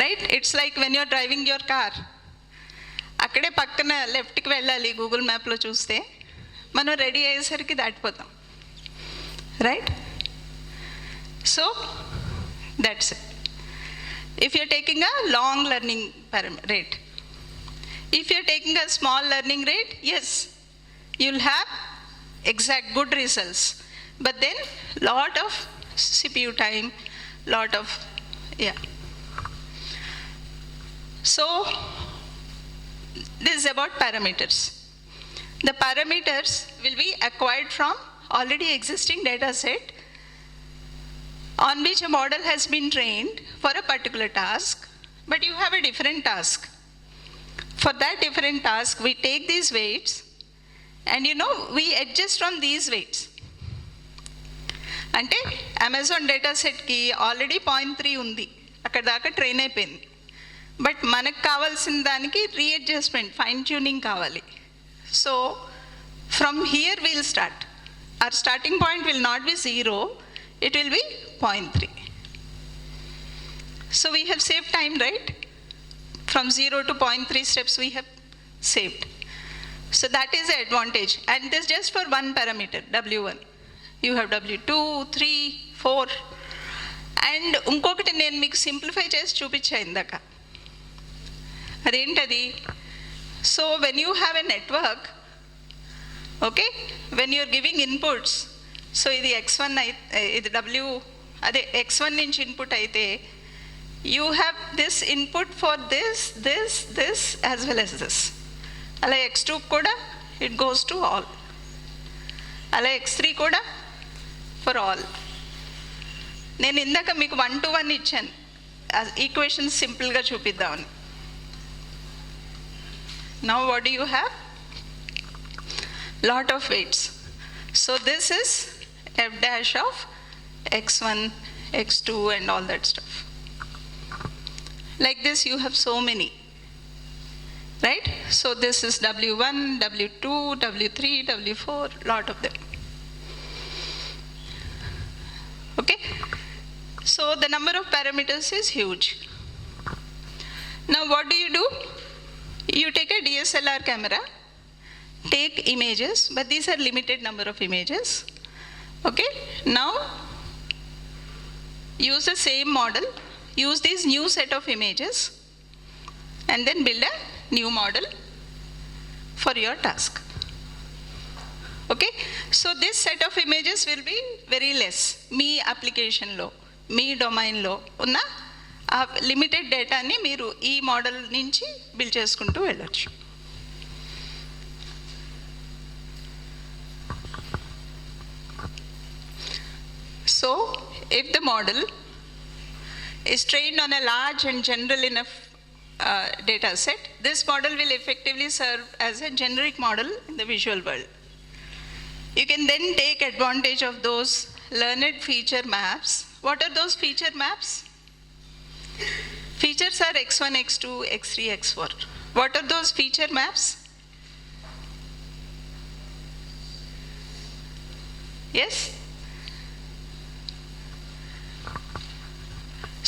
Right? It's like when you're driving your car, అక్కడే పక్కన లెఫ్ట్కి వెళ్ళాలి గూగుల్ మ్యాప్లో చూస్తే, మనం రెడీ అయ్యేసరికి దాటిపోతాం. Right? So that's it. If you're taking a long learning rate. If you're taking a small learning rate, yes, you'll have exact good results. But then lot of CPU time, lot of, yeah. So this is about parameters. The parameters will be acquired from already existing data set on which a model has been trained for a particular task, but you have a different task. For that different task, we take these weights and we adjust from these weights. అంటే Amazon data సెట్కి already 0.3 ఉంది, అక్కడ దాకా train అయిపోయింది. But మనకు కావాల్సిన దానికి readjustment, fine tuning కావాలి. So from here will start. Our starting point will not be 0, it will be 0.3. So we have saved time, right? From 0 to 0.3 steps we have saved. So that is the advantage. And this just for one parameter, W1. You have W2, 3, 4. And ఇంకొకటి నేను మీకు simplify చేసి చూపించా ఇందాక. అదేంటది? So when you have a network, okay, when you are giving inputs, so ఇది X1 ఇది W, అదే X1 నుంచి ఇన్పుట్ అయితే you have this input for this as well as this. అలా X2 కూడా it goes to all. అలా X3 కూడా for all. నేను ఇందాక మీకు 1 to 1 ఇచ్చాను, ఈక్వేషన్స్ సింపుల్గా చూపిద్దామని. Now what do you have? Lot of weights. So this is f dash of X1, X2 and all that stuff. Like this you have so many, right? So this is W1, W2, W3, W4, lot of them. Okay? So the number of parameters is huge. Now what do? You take a DSLR camera, take images, but these are limited number of images. Okay? Now use the same model, use this new set of images and then build a new model for your task. Okay? So this set of images will be very less. మీ అప్లికేషన్లో, మీ డొమైన్లో ఉన్న ఆ limited డేటాని మీరు ఈ model నుంచి build చేసుకుంటూ వెళ్ళొచ్చు. So if the model is trained on a large and general enough data set, this model will effectively serve as a generic model in the visual world. You can then take advantage of those learned feature maps. What are those feature maps? Features are X1, X2, X3, X4. What are those feature maps? Yes?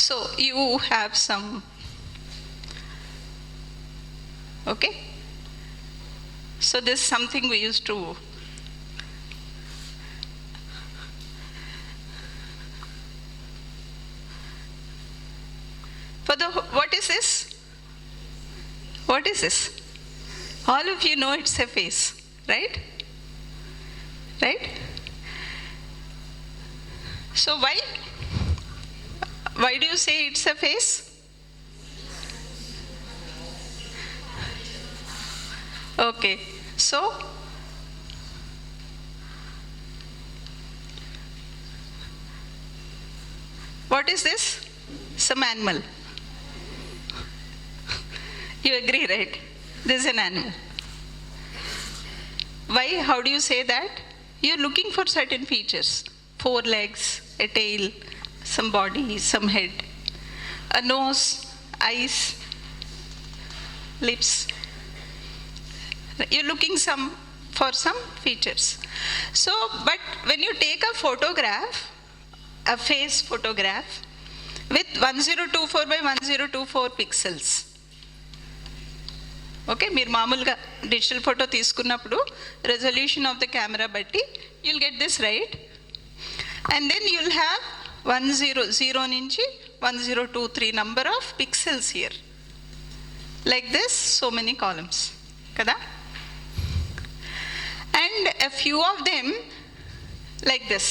So you have some, okay? So this is something we used to for the, what is this? What is this? All of you know it's a face, right? Right? So why do you say it's a face? Okay, so what is this? Some animal. You agree, right? This is an animal. Why? How do you say that? You're looking for certain features. 4 legs, a tail, some body, some head, a nose, eyes, lips. You're looking for some features. So, but when you take a photograph, a face photograph, with 1024 by 1024 pixels. Okay, మీరు మామూలుగా digital photo తీసుకున్నప్పుడు resolution of the camera బట్టి you'll get this right. And then you'll have 100 నుంచి 1023 number of pixels here, like this, so many columns కదా. And a few of them like this,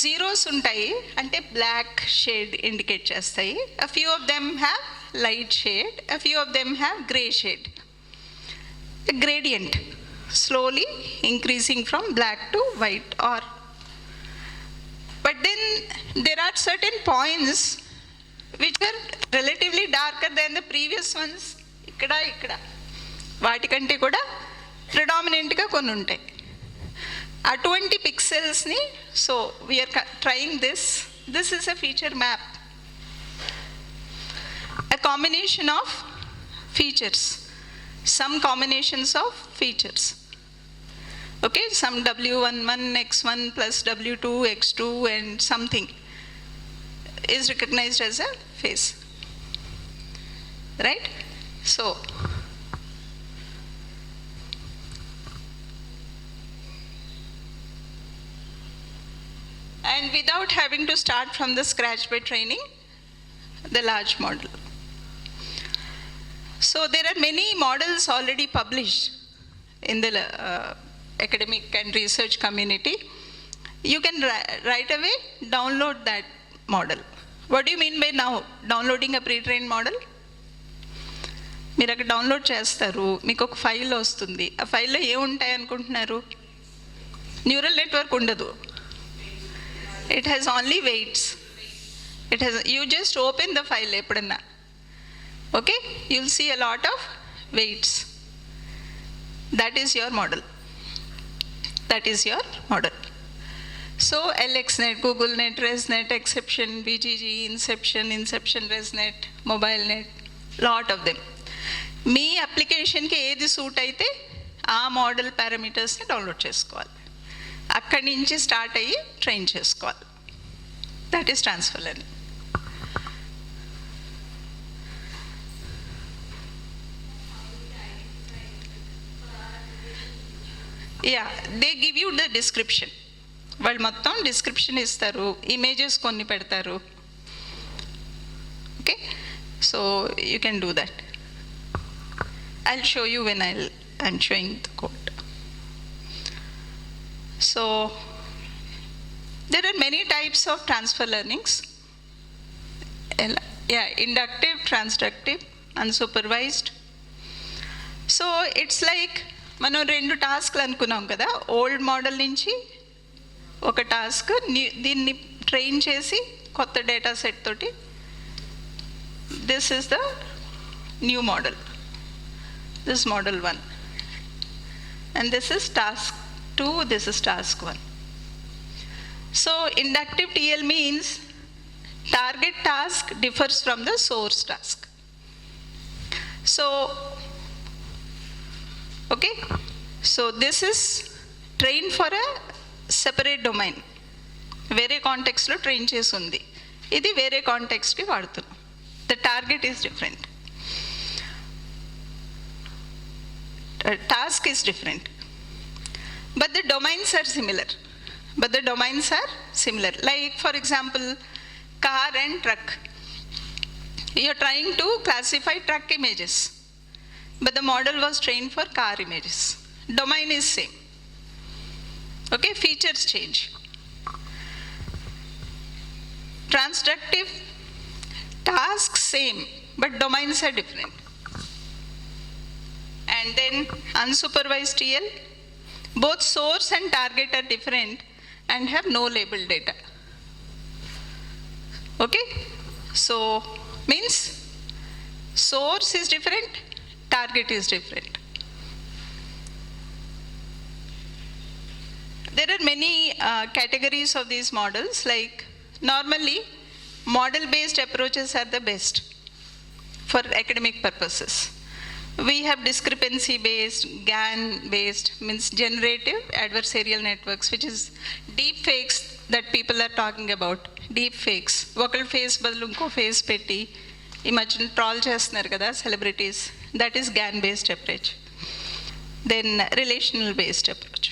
zeros ఉంటాయి అంటే black shade indicate చేస్తాయి. a few of them have light shade, a few of them have gray shade. A gradient slowly increasing from black to white, or but then there are certain points which are relatively darker than the previous ones. ఇక్కడ వాటికంటే కూడా ప్రిడామినెంట్గా కొన్ని ఉంటాయి. అటువంటి పిక్సెల్స్ని, so we're trying this is a feature map, a combination of features, some combinations of features. Okay, some W11 X1 plus W2 X2 and something is recognized as a face, right? So and without having to start from the scratch by training the large model. So there are many models already published in the academic and research community. You can right away download that model. What do you mean by now downloading a pre-trained model? మీరు అక్కడ download చేస్తారు, మీకు ఒక file వస్తుంది. ఆ ఫైల్లో ఏముంటాయి అనుకుంటున్నారు? న్యూరల్ నెట్వర్క్ ఉండదు. It has only weights. You just open the file ఎప్పుడన్నా, okay, you'll see a lot of weights. That is your model. So LXNet, GoogleNet, ResNet, Exception, BGG, Inception, ResNet, MobileNet, lot of them. మీ అప్లికేషన్కి ఏది suit అయితే ఆ model పారామీటర్స్ని download చేసుకోవాలి, అక్కడి నుంచి start అయ్యి train చేసుకోవాలి. That is transfer learning. Yeah, they give you the description. వాళ్ళు మొత్తం డిస్క్రిప్షన్ ఇస్తారు, ఇమేజెస్ కొన్ని పెడతారు. Okay, so you can do that. I'll show you when I'm showing the code. So there are many types of transfer learnings. Yeah, inductive, transductive, unsupervised. So it's like మనం 2 టాస్క్లు అనుకున్నాం కదా. Old model నుంచి ఒక task, దీన్ని train చేసి కొత్త data set తోటి, this is the new model. This is model 1, and this is task 2, this is task 1. So inductive TL means target task differs from the source task. So okay, so this is trained for a separate domain, వేరే కాంటెక్స్ట్లో train చేసి ఉంది. ఇది వేరే కాంటెక్స్కి వాడుతున్నాం. The target is different. Task is different, but the domains are similar. Like for example, car and truck. You are trying to classify truck images, but the model was trained for car images. Domain is same. Okay, features change. Transductive, tasks same, but domains are different. And then unsupervised TL, both source and target are different and have no labeled data. Okay, so means source is different, target is different. There are many categories of these models. Like normally model based approaches are the best for academic purposes. We have discrepancy based, GAN based, means generative adversarial networks, which is deep fakes that people are talking about, deep fakes. ఒకళ్ళ face బదులు ఇంకో face పెట్టి ఈ మధ్యన troll చేస్తున్నారు కదా celebrities, that is గ్యాన్ based approach. Then relational based approach.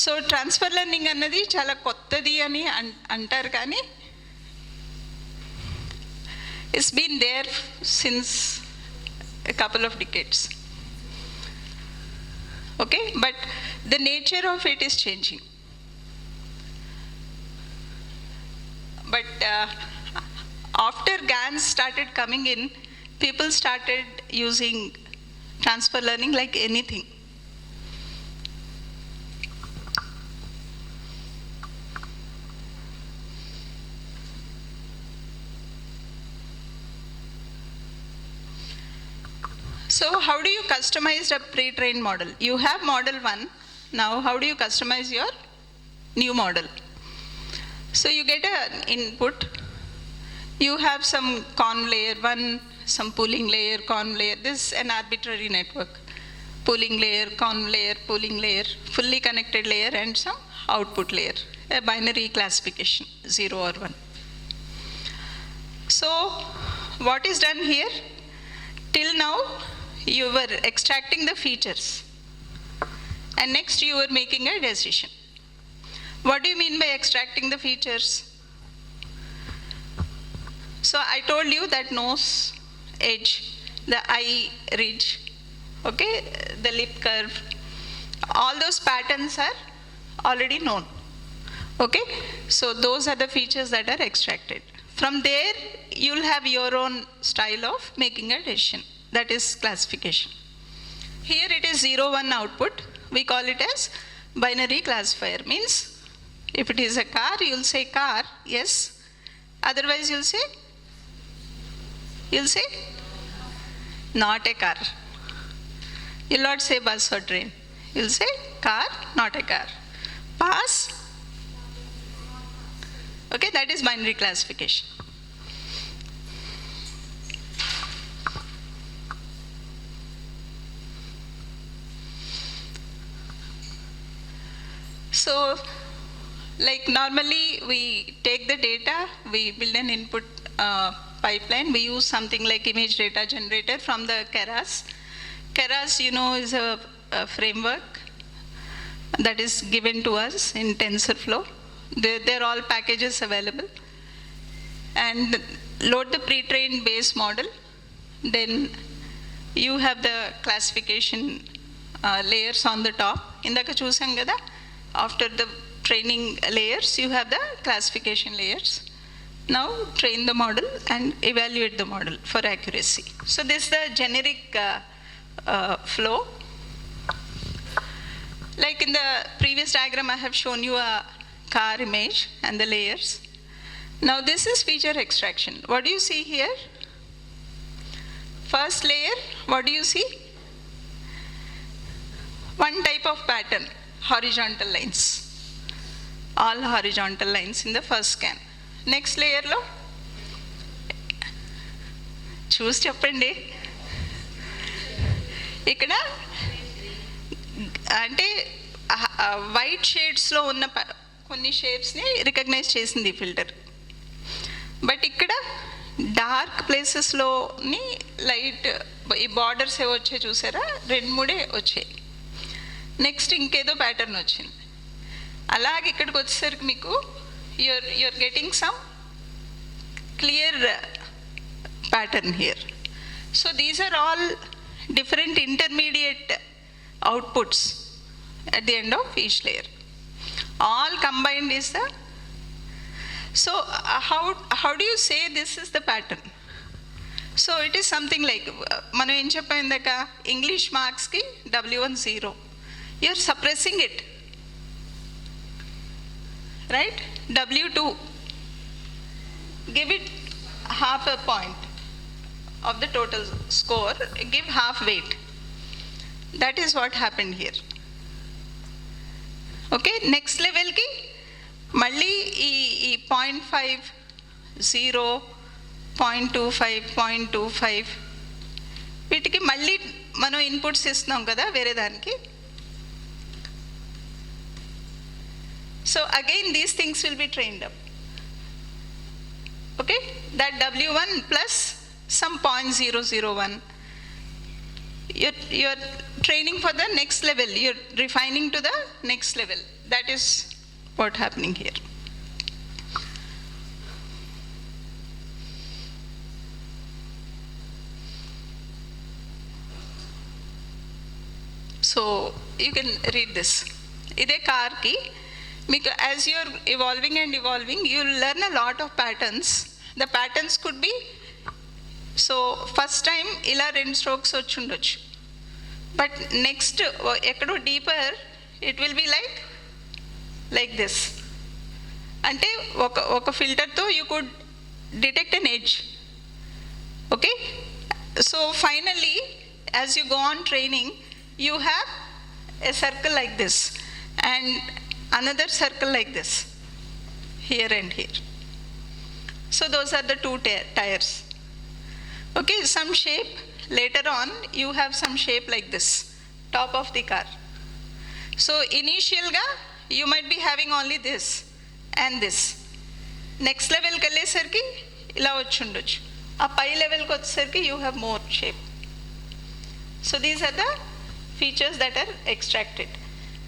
So transfer learning అన్నది చాలా కొత్తది అని అంటారు, కానీ it's been there since a couple of decades. Okay, but the nature of it is changing. But after GANs started coming in, people started using transfer learning like anything. So how do you customize a pre-trained model? You have model 1. Now how do you customize your new model? So you get an input. You have some conv layer 1, some pooling layer, conv layer. This is an arbitrary network. Pooling layer, conv layer, pooling layer, fully connected layer, and some output layer. A binary classification, 0 or 1. So what is done here? Till now, you were extracting the features, and next you were making a decision. What do you mean by extracting the features? So I told you that nose, edge, the eye ridge, okay, the lip curve, all those patterns are already known. Okay, so those are the features that are extracted. From there, you'll have your own style of making a decision. That is classification. Here it is 0, 1 output. We call it as binary classifier. Means if it is a car, you'll say car, yes. Otherwise you'll say not a car. You'll not say bus or train. You'll say car, not a car. Pass. Okay, that is binary classification. So, like normally we take the data, we build an input pipeline. We use something like image data generator from the Keras. Keras, you know, is a framework that is given to us in TensorFlow. They're all packages available. And load the pre-trained base model. Then you have the classification layers on the top. Indaka chusam kada. After the training layers, you have the classification layers. Now train the model and evaluate the model for accuracy. So this is the generic flow. Like in the previous diagram, I have shown you a car image and the layers. Now this is feature extraction. What do you see here? First layer, what do you see? One type of pattern. Horizontal lines, all horizontal lines in the first scan. Next layer lo choose cheppandi ikkada ante white shades lo unna konni shapes ni recognize chesindi filter, but ikkada dark places lo ni light ee borders e vache chusara rendu moode vache. Next ఇంకేదో pattern వచ్చింది. అలాగే ఇక్కడికి వచ్చేసరికి మీకు you're getting some clear pattern here. So these are all different intermediate outputs at the end of each layer. All combined is the... So how do you say this is the pattern? So it is something like, మనం ఏం చెప్పాం ఇందాక, English మార్క్స్కి W1 0. You are suppressing it, right? W2, give it half a point of the total score, give half weight. That is what happened here. Okay, next level ki malli ee 0.5, 0, 0.25, 0.25 వీటికి మళ్ళీ మనం inputs ఇస్తున్నాం కదా వేరే దానికి. So again, these things will be trained up. Okay, that W1 plus some 0.001. You're training for the next level. You're refining to the next level. That is what's happening here. So you can read this. Ide car ki, as you're evolving and evolving, you'll learn a lot of patterns. The patterns could be, so first time ila 2 strokes ochundochu. But next, ekkado deeper, it will be like this. Ante oka filter to you could detect an edge. Okay? So finally, as you go on training, you have a circle like this and another circle like this, here and here. So those are the 2 tires. Okay, some shape, later on you have some shape like this, top of the car. So initial ga, you might be having only this and this. Next level kalle sarki, ila vachundochu. A pi level ko sarki, you have more shape. So these are the features that are extracted.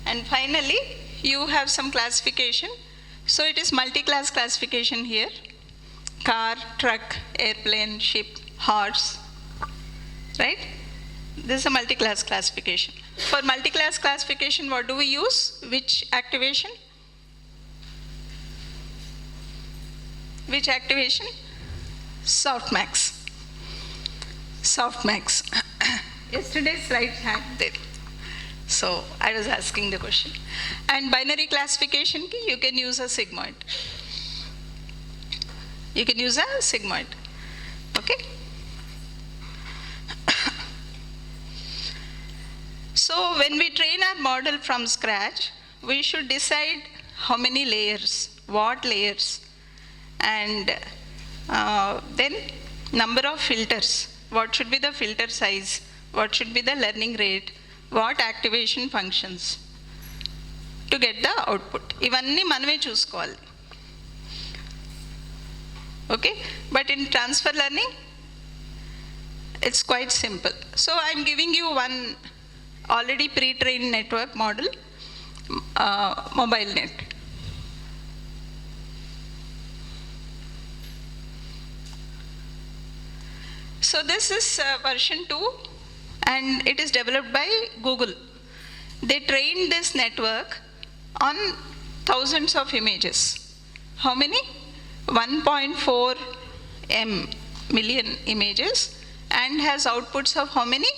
And finally, you have some classification. So it is multi-class classification here. Car, truck, airplane, ship, horse, right? This is a multi-class classification. For multi-class classification, what do we use? Which activation? Which activation? Softmax. Softmax. Yesterday's slide had that. So I was asking the question. And binary classification ki, you can use a sigmoid. You can use a sigmoid. Okay? So when we train our model from scratch, we should decide how many layers, what layers, and then number of filters. What should be the filter size? What should be the learning rate? What activation functions to get the output? Ivanni maname choosukovali. Okay? But in transfer learning, it's quite simple. So I'm giving you one already pre-trained network model, mobile net. So this is version 2. And it is developed by Google. They trained this network on thousands of images. How many? 1.4 million images, and has outputs of how many?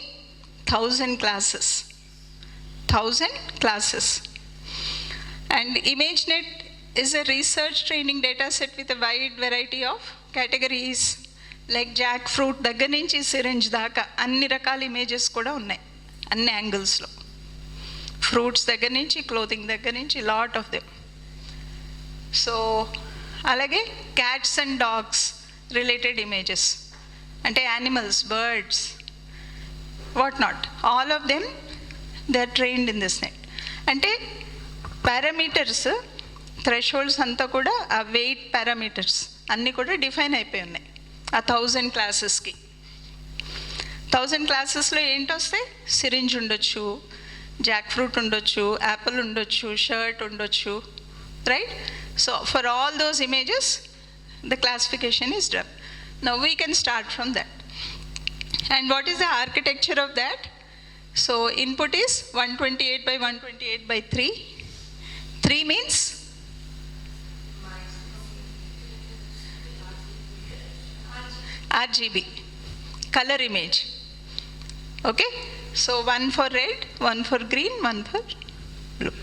1,000 classes. 1,000 classes. And ImageNet is a research training data set with a wide variety of categories. Like Jack fruit దగ్గర నుంచి syringe దాకా అన్ని రకాల images కూడా ఉన్నాయి, అన్ని యాంగిల్స్లో. Fruits దగ్గర నుంచి, క్లోతింగ్ దగ్గర నుంచి, లాట్ ఆఫ్ దెమ్. సో అలాగే cats and dogs related images, అంటే animals, birds, what not, all of them they are trained in this net. అంటే పారామీటర్స్, థ్రెషోల్డ్స్ అంతా కూడా ఆ వెయిట్ పారామీటర్స్ అన్నీ కూడా డిఫైన్ అయిపోయి ఉన్నాయి ఆ 1000 క్లాసెస్కి. 1000 క్లాసెస్లో ఏంటొస్తాయి? సిరింజ్ ఉండొచ్చు, జాక్ ఫ్రూట్ ఉండొచ్చు, యాపిల్ ఉండొచ్చు, షర్ట్ ఉండొచ్చు, right? So for all those images the classification is done. Now we can start from that. And what is the architecture of that? So input is 128 by 128 by 3. 3 means RGB, color image. Okay? So 1 for red, 1 for green, 1 for blue.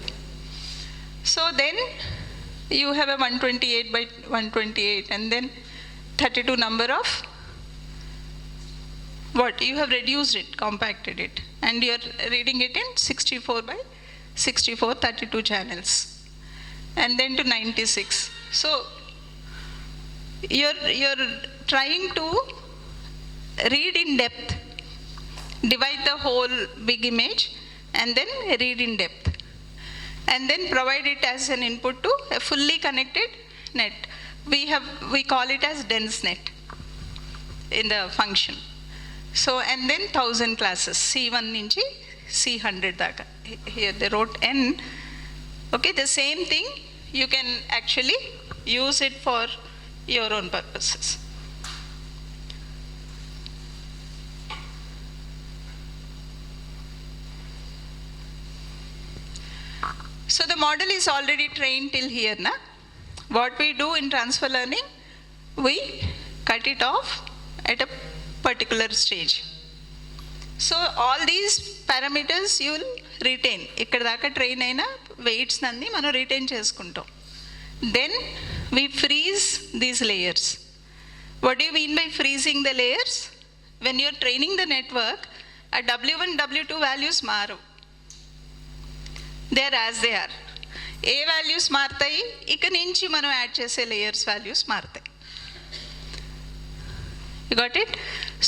So then you have a 128 by 128 and then 32 number of what? You have reduced it, compacted it, and you are reading it in 64 by 64, 32 channels, and then to 96. So you're trying to read in depth, divide the whole big image and then read in depth. and then provide it as an input to a fully connected net. We call it as dense net in the function. So, and then 1000 classes, C1 nunchi C100 daaka. Here they wrote N. Okay, the same thing, you can actually use it for your own purposes. So the model is already trained till here, na? What we do in transfer learning, we cut it off at a particular stage. So all these parameters you will retain. Ikkada daaka train aina weights nanni manu retain cheskuntam. Then we freeze these layers. What do you mean by freezing the layers? When you are training the network, a W1, W2 values maru. They are as they are. A values మారుతాయి, ఇక నుంచి మనం add చేసే layers values మారుతాయి. You got it?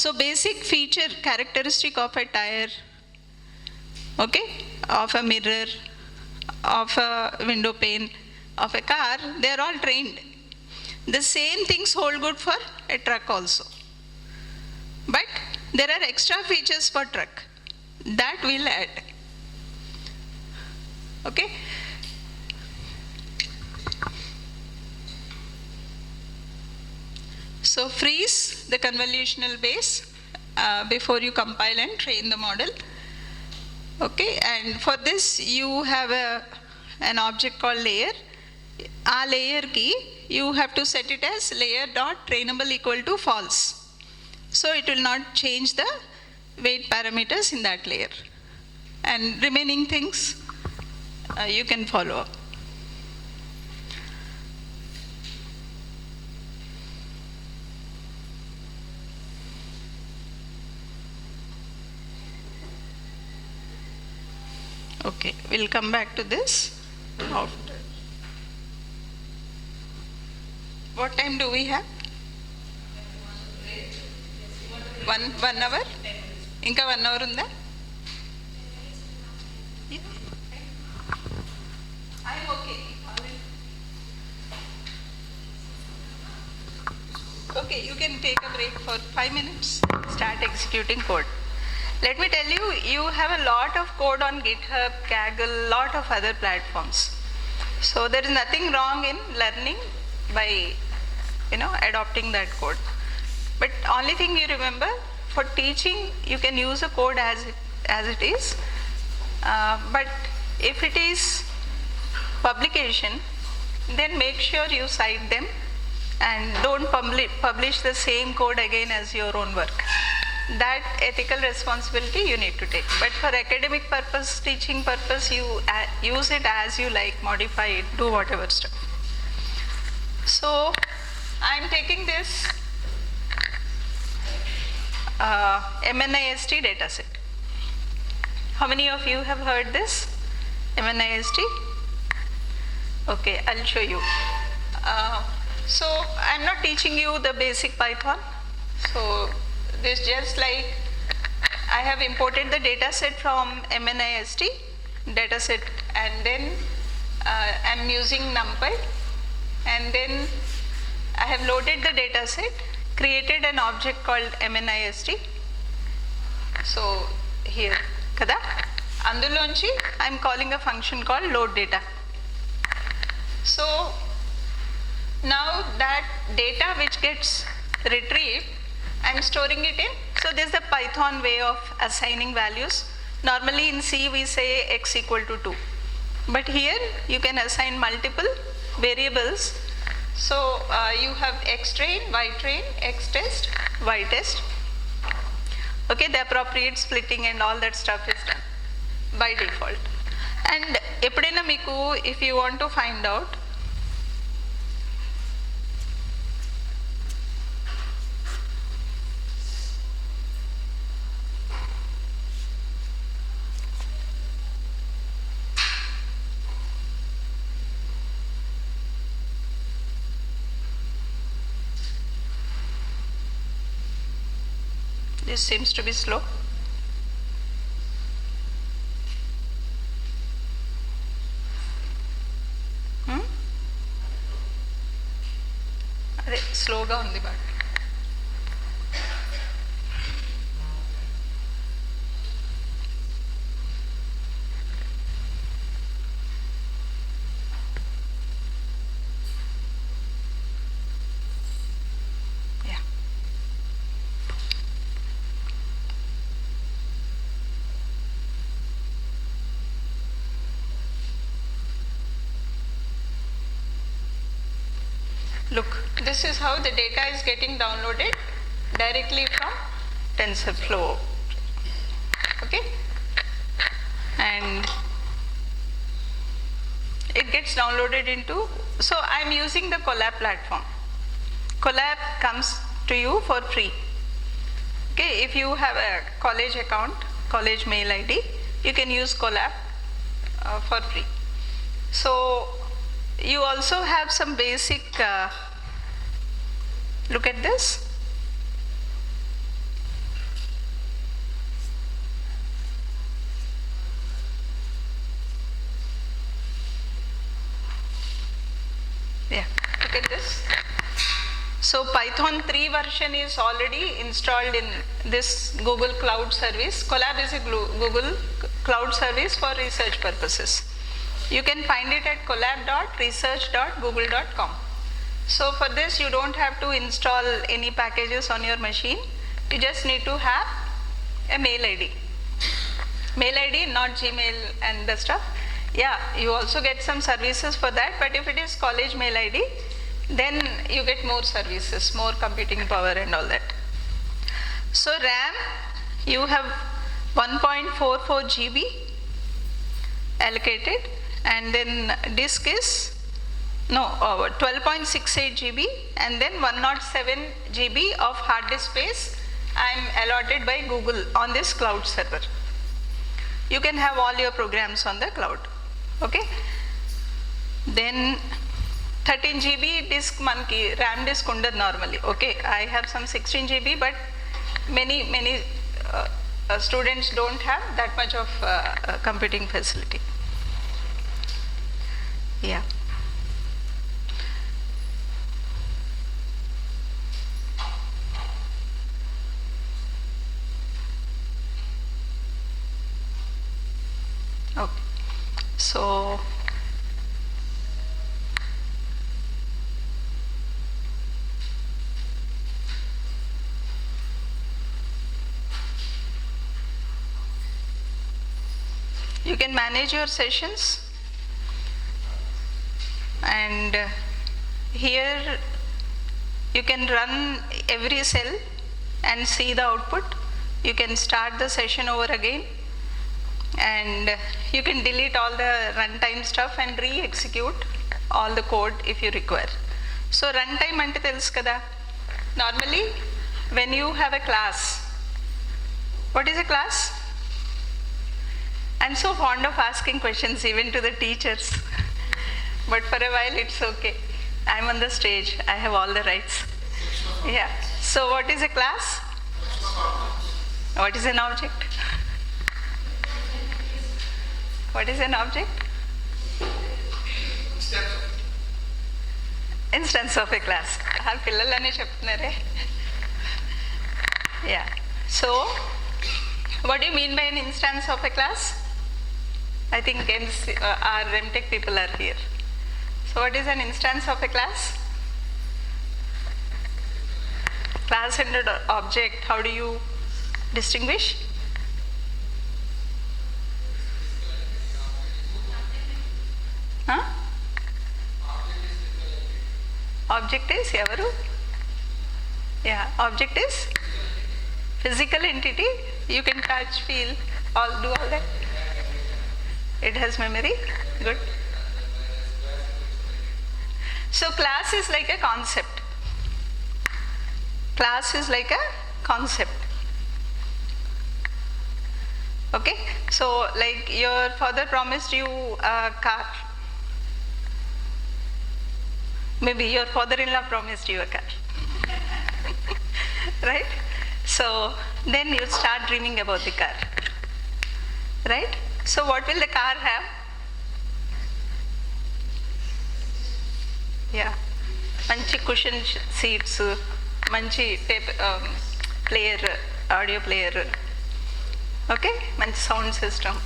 So basic feature characteristic of a tire, okay, of a mirror, of a window pane, of a car, they are all trained. The same things hold good for a truck also. But there are extra features for truck that we'll add. Okay? So freeze the convolutional base before you compile and train the model. Okay, and for this you have an object called layer. A layer key, you have to set it as layer dot trainable equal to false. So it will not change the weight parameters in that layer. And remaining things you can follow up. Okay, we'll come back to this after. What time do we have? 1 hour? Inka 1 hour unda? I'm okay. Okay, you can take a break for 5 minutes. Start executing code. Let me tell you, you have a lot of code on GitHub, Kaggle, lot of other platforms. So there is nothing wrong in learning by, adopting that code. But only thing you remember, for teaching, you can use a code as it is. But if it is publication, then make sure you cite them and don't publish the same code again as your own work. That ethical responsibility you need to take. But for academic purpose, teaching purpose, you use it as you like, modify it, do whatever stuff. So I'm taking this MNIST dataset. How many of you have heard this MNIST? Okay, I'll show you. So I'm not teaching you the basic Python. So this just like I have imported the dataset from MNIST dataset, and then I'm using NumPy, and then I have loaded the dataset, created an object called MNIST. So here, kada andulonchi I'm calling a function called load data. So now that data which gets retrieved, I'm storing it in. So this is the Python way of assigning values. Normally in C we say x equal to 2. But here you can assign multiple variables. So you have x train, y train, x test, y test. Okay, the appropriate splitting and all that stuff is done by default. And eppudaina meeku, if you want to find out, this seems to be slow. స్లోగా ఉంది బాగా. Look, this is how the data is getting downloaded directly from TensorFlow. Okay? And it gets downloaded into, so I'm using the Colab platform. Colab comes to you for free. Okay, if you have a college account, college mail ID, you can use Colab for free. So you also have some basic, look at this. Yeah, look at this. So Python 3 version is already installed in this Google Cloud Service. Colab is a Google Cloud Service for research purposes. You can find it at collab.research.google.com. So for this you don't have to install any packages on your machine. You just need to have a mail ID. Mail ID, not Gmail and the stuff. Yeah, you also get some services for that, but if it is college mail ID, then you get more services, more computing power and all that. So RAM, you have 1.44 GB allocated, and then disk is 12.68 GB, and then 107 GB of hard disk space I am allotted by Google on this cloud server. You can have all your programs on the cloud. Okay? Then 13 GB disk manki RAM disk undadu normally. Okay, I have some 16 GB, but many students don't have that much of computing facility. Yeah. Okay. So you can manage your sessions, and here you can run every cell and see the output. You can start the session over again, and you can delete all the runtime stuff and re-execute all the code if you require. So runtime ante telusu kada. Normally when you have a class, what is a class? I'm so fond of asking questions even to the teachers, but for a while it's okay. I'm on the stage, I have all the rights. Yeah. So what is a class? What is an object? What is an object? Instance of a class. Pillalane cheptunare. Yeah. So what do you mean by an instance of a class? I think our MTech people are here. So what is an instance of a class? Class and object, how do you distinguish? Huh? Object is evaru? Yeah, object is physical entity. You can touch, feel, do all that. It has memory. Good. So class is like a concept. Class is like a concept. Okay? So like your father promised you a car. Maybe your father-in-law promised you a car. Right? So then you start dreaming about the car. Right? So what will the car have? Yeah. మంచి cushion seats, మంచి tape player, audio player, okay, మంచి sound system.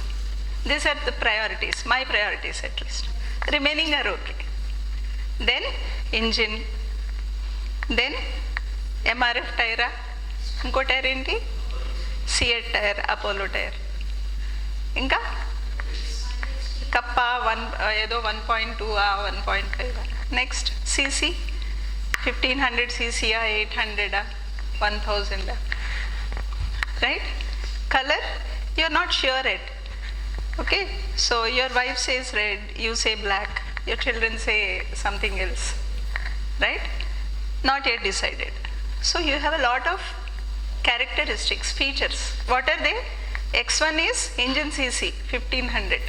These are the priorities, my priorities at least. Remaining are okay. Then engine, then MRF టైరా, ఇంకో tyre ఏంటి, సిఎట్ tyre, Apollo tyre, ఇంకా కప్ప ఏదో 1.2 1.5. Next CC 1500 cc 800 1000, right. Colour you are not sure at. Okay, so your wife says red, you say black, your children say something else, right? Not yet decided. So you have a lot of characteristics, features. What are they? X1 is engine cc 1500.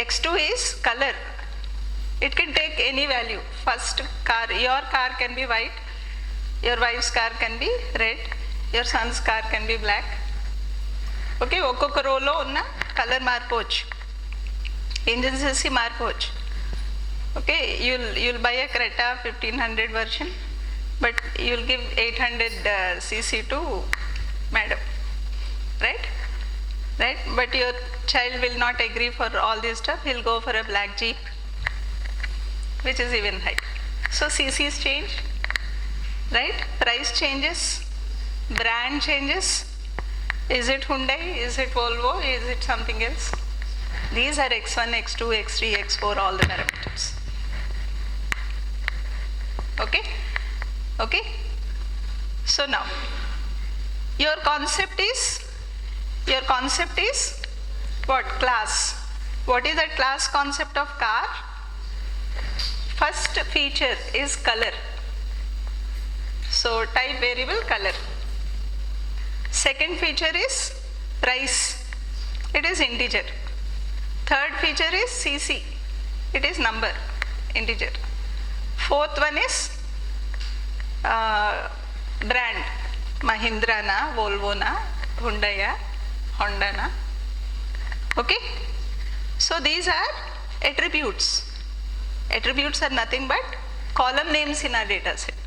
X2 is color. It can take any value. First car, your car can be white, your wife's car can be red, your son's car can be black. Okay, ఒక్కొక్క రోలో ఉన్న colour మారిపోవచ్చు, engine CC మారిపోవచ్చు. Okay, you'll buy a Creta 1500 version, but you'll give 800 cc to madam, right. But your child will not agree for all this stuff, he'll go for a black jeep which is even high. So cc's change, right? Price changes, brand changes. Is it Hyundai? Is it Volvo? Is it something else? These are X1, X2, X3, X4, all the parameters. Okay? Okay? So now, your concept is what? Class. What is the class concept of car? First feature is color. So type variable color. Second feature is price, it is integer. Third feature is cc, it is number, integer. Fourth one is brand, Mahindra na, Volvo na, Hyundai ya, Honda na. Okay, so these are attributes. Attributes are nothing but column names in our data set.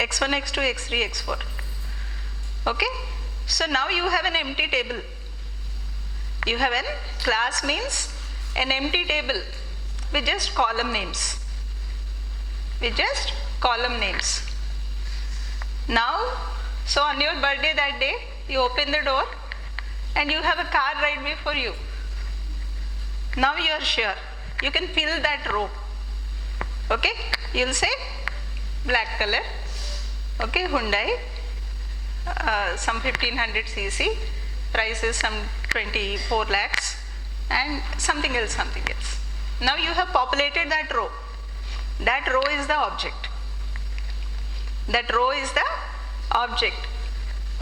X1, X2, X3, X4. Okay, so now you have an empty table. You have an class means an empty table with just column names. Now, so on your birthday that day, you open the door and you have a car right before you. Now you are sure you can fill that row. Okay, you'll say black color, okay, Hyundai, some 1500 cc, price is some 24 lakhs, and something else. Now you have populated that row. That row is the object.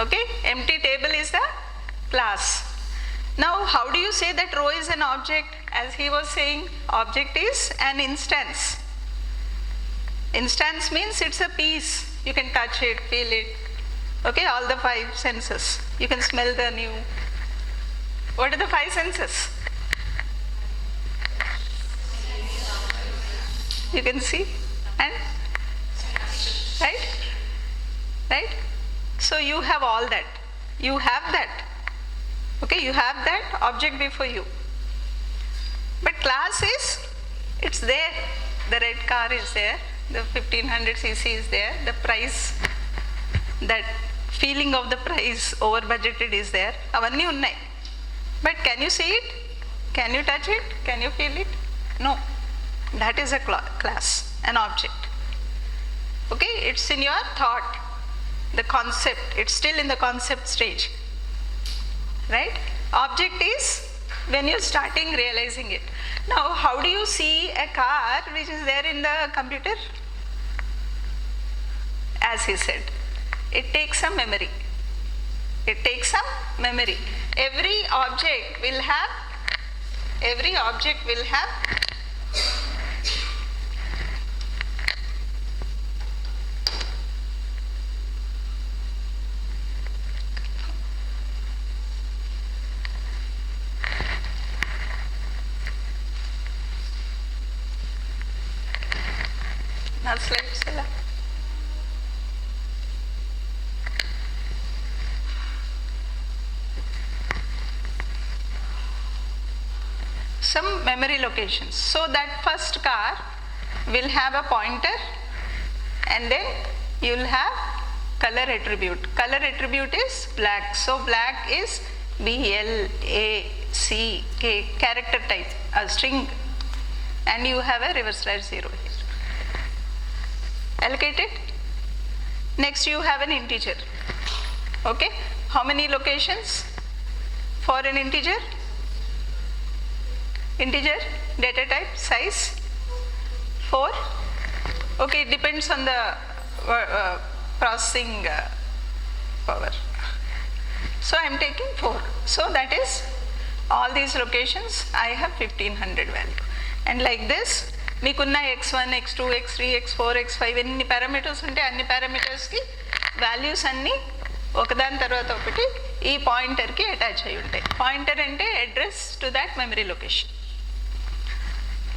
Okay, empty table is the class. Now how do you say that row is an object? As he was saying, object is an instance. Instance means it's a piece, you can touch it, feel it. Okay, all the 5 senses. You can smell the new. What are the 5 senses? You can see and right. So you have all that. You have that. Okay, you have that object before you. But class is, it's there. The red car is there. The 1500 cc is there. The price, that feeling of the price over budgeted is there. Avanni unnai. But can you see it? Can you touch it? Can you feel it? No. That is a class, an object. Okay, it's in your thought, the concept. It's still in the concept stage, right? Object is when you're starting realizing it. Now, how do you see a car which is there in the computer? As he said, it takes some memory. Every object will have నా slides ఎలా? Some memory locations. So that first car will have a pointer, and then you will have color attribute. Color attribute is black. So black is BLACK, character type, a string, and you have a reverse slash 0 here. Allocated. Next you have an integer. Okay, how many locations for an integer? Integer, data type, size 4. Okay, it depends on the processing power. So I am taking 4. So that is all these locations I have 1500 value. And like this, మీకున్న x1, x2, x3, x4, x5 ఎన్ని parameters ఉంటే అన్ని పారామీటర్స్కి values అన్నీ ఒకదాని తర్వాత ఒకటి ఈ పాయింటర్కి attach అయి ఉంటాయి. పాయింటర్ అంటే address to that memory location.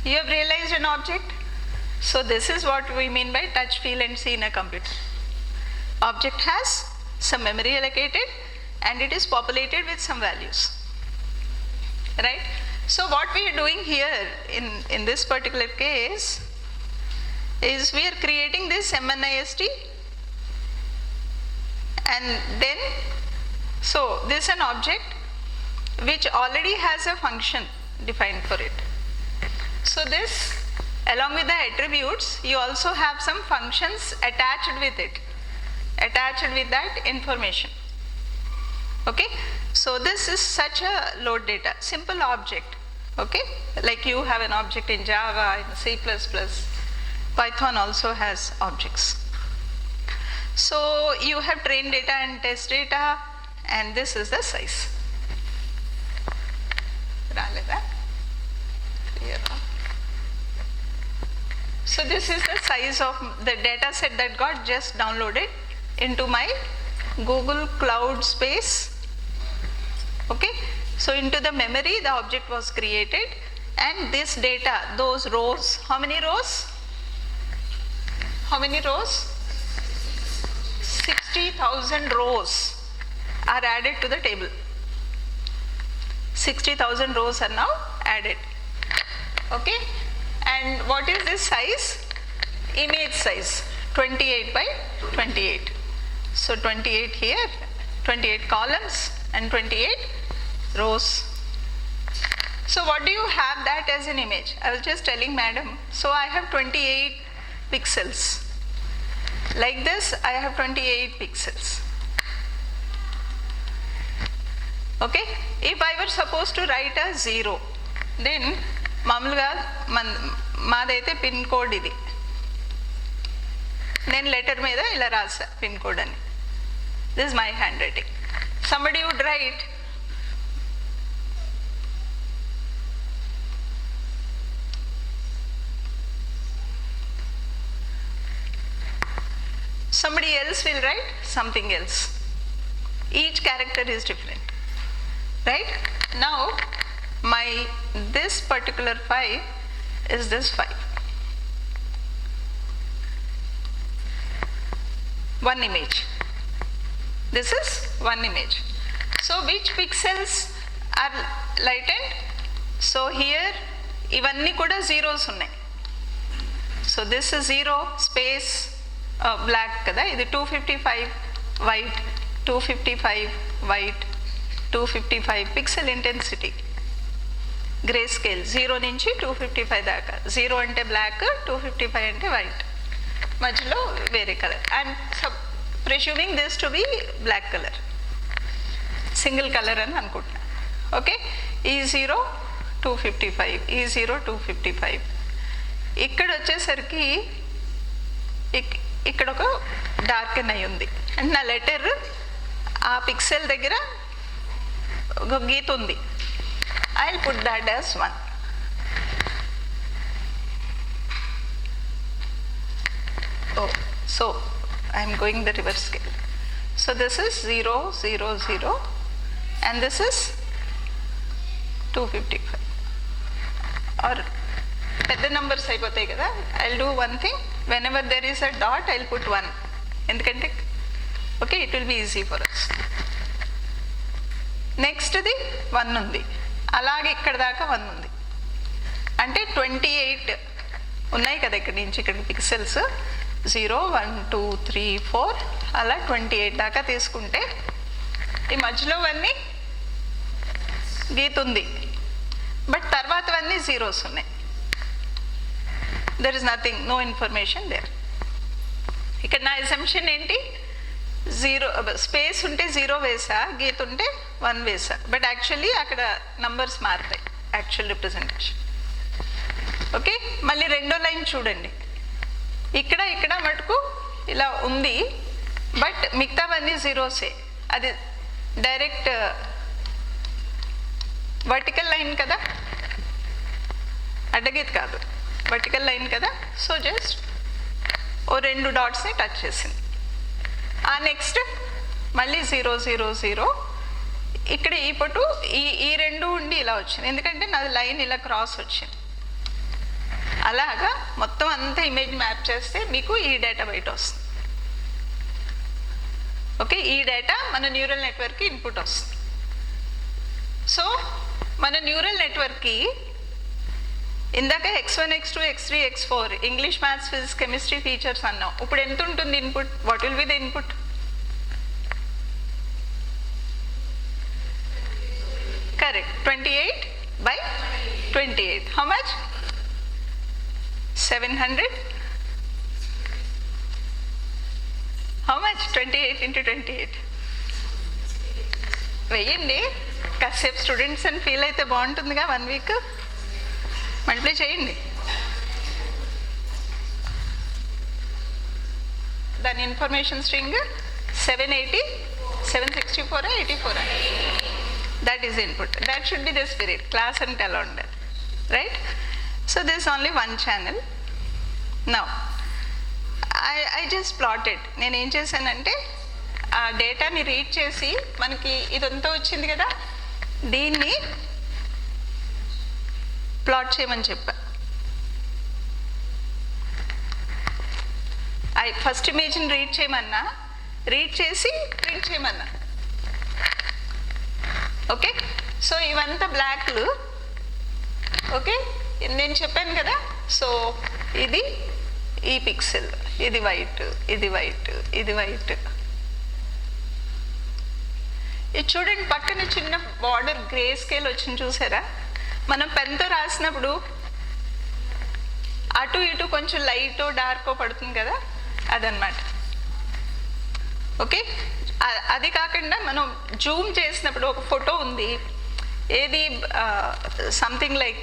You have realized an object? So this is what we mean by touch, feel and see in a computer. Object has some memory allocated and it is populated with some values. Right? So what we are doing here in this particular case is we are creating this MNIST, and then so this is an object which already has a function defined for it. So this, along with the attributes, you also have some functions attached with it, attached with that information. Okay, so this is such a load data, simple object. Okay, like you have an object in Java, in C++, Python also has objects. So you have trained data and test data, and this is the size. So this is the size of the data set that got just downloaded into my Google Cloud space. Okay, so into the memory the object was created, and this data, those rows, how many rows? How many rows? 60,000 rows are added to the table. 60,000 rows are now added. Okay, and what is this size? Image size 28 by 28. So 28 here, 28 columns and 28 rows. So what do you have that as an image? I was just telling madam, so I have 28 pixels. Like this I have 28 pixels. Okay, if I were supposed to write a 0, then మామూలుగా మాదైతే pin code ఇది, నేను letter మీద ఇలా రాసా pin code అని. This is my handwriting. Somebody would write somebody else will write something else. Each character is different, right? Now this particular 5 is this 5. One image. This is one image. So which pixels are lightened? So here ivanni kuda zeros unnai. So this is 0 space black kada, ఇది 255 white, 255 white, 255 pixel intensity. Grey scale 0 నుంచి 255 దాకా. 0 అంటే black, 255 అంటే white, మధ్యలో వేరే colour. And presuming this to be black colour, single colour అని అనుకుంటున్నా. Okay, ఈ 0 255, ఈ 0 255. ఇక్కడ వచ్చేసరికి ఇక్కడ ఒక డార్కెన్ అయి ఉంది, అంటే నా లెటర్ ఆ పిక్సెల్ దగ్గర ఒక గీత ఉంది. I'll put that as 1. Oh, so I'm going the reverse scale. So this is 0 0 0 and this is 255, or పెద్ద నెంబర్స్ అయిపోతాయి కదా. I'll do one thing, whenever there is a dot I'll put 1, ఎందుకంటే okay it will be easy for us. నెక్స్ట్ది 1 ఉంది, అలాగే ఇక్కడ దాకా 1 ఉంది, అంటే 28 ఉన్నాయి కదా ఇక్కడ నుంచి ఇక్కడికి పిక్సెల్స్. 0 1 2 3 4 అలా 28 దాకా తీసుకుంటే ఈ మధ్యలో అన్నీ గీత ఉంది, బట్ తర్వాతవన్నీ జీరోస్ ఉన్నాయి. There is nothing, no information there. ఇక్కడ నా అసంప్షన్ ఏంటి, 0 స్పేస్ ఉంటే 0 వేసా, గీత ఉంటే 1 వేసా, బట్ యాక్చువల్లీ అక్కడ నంబర్స్ మారుతాయి యాక్చువల్ రిప్రజెంటేషన్. ఓకే, మళ్ళీ రెండో లైన్ చూడండి, ఇక్కడ మటుకు ఇలా ఉంది, బట్ మిగతావన్నీ జీరోసే. అది డైరెక్ట్ వర్టికల్ లైన్ కదా, అడ్డగీత కాదు, వర్టికల్ లైన్ కదా. సో జస్ట్ ఓ 2 డాట్స్ని టచ్ చేసింది. ఆ నెక్స్ట్ మళ్ళీ 0 0 0, ఇక్కడ ఈ పటు ఈ 2 ఉండి ఇలా వచ్చింది, ఎందుకంటే నాది లైన్ ఇలా క్రాస్ వచ్చింది. అలాగా మొత్తం అంతా ఇమేజ్ మ్యాప్ చేస్తే మీకు ఈ డేటా బయట వస్తుంది. ఓకే, ఈ డేటా మన న్యూరల్ నెట్వర్క్కి ఇన్పుట్ వస్తుంది. సో మన న్యూరల్ నెట్వర్క్కి ఇందాక x1 x2 x3 x4 English, maths, physics, chemistry features అన్నాం. ఇప్పుడు ఎంత ఉంటుంది input? What will be the input? Correct, 28/28. How much? 700. How much? 28 into 28. వెయ్యండి, కాసేపు స్టూడెంట్స్ అని ఫీల్ అయితే బాగుంటుందిగా. 1 వీక్ మల్టిప్లై చేయండి. దాని information string 780, 764, 84. That is input. That should be the spirit. Class అంటే ఎలా ఉండాలి, right? So this only 1 channel. Now I just plotted. నేను ఏం చేశానంటే ఆ డేటాని రీడ్ చేసి మనకి ఇదంతా వచ్చింది కదా, దీన్ని ప్లాట్ చేయమని చెప్పా. ఫస్ట్ ఇమేజ్ని రీడ్ చేయమన్నా, రీడ్ చేసి ప్రింట్ చేయమన్నా. ఓకే, సో ఇవంతా బ్లాక్లు. ఓకే, నేను చెప్పాను కదా, సో ఇది ఈ పిక్సెల్, ఇది వైట్, ఇది వైట్, ఇది వైట్. ఇది చూడండి, పక్కన చిన్న బార్డర్ గ్రే స్కేల్ వచ్చింది చూసారా? మనం పెన్తో రాసినప్పుడు అటు ఇటు కొంచెం లైటో డార్కో పడుతుంది కదా, అదనమాట. ఓకే, అది కాకుండా మనం జూమ్ చేసినప్పుడు ఒక ఫోటో ఉంది, ఏది something like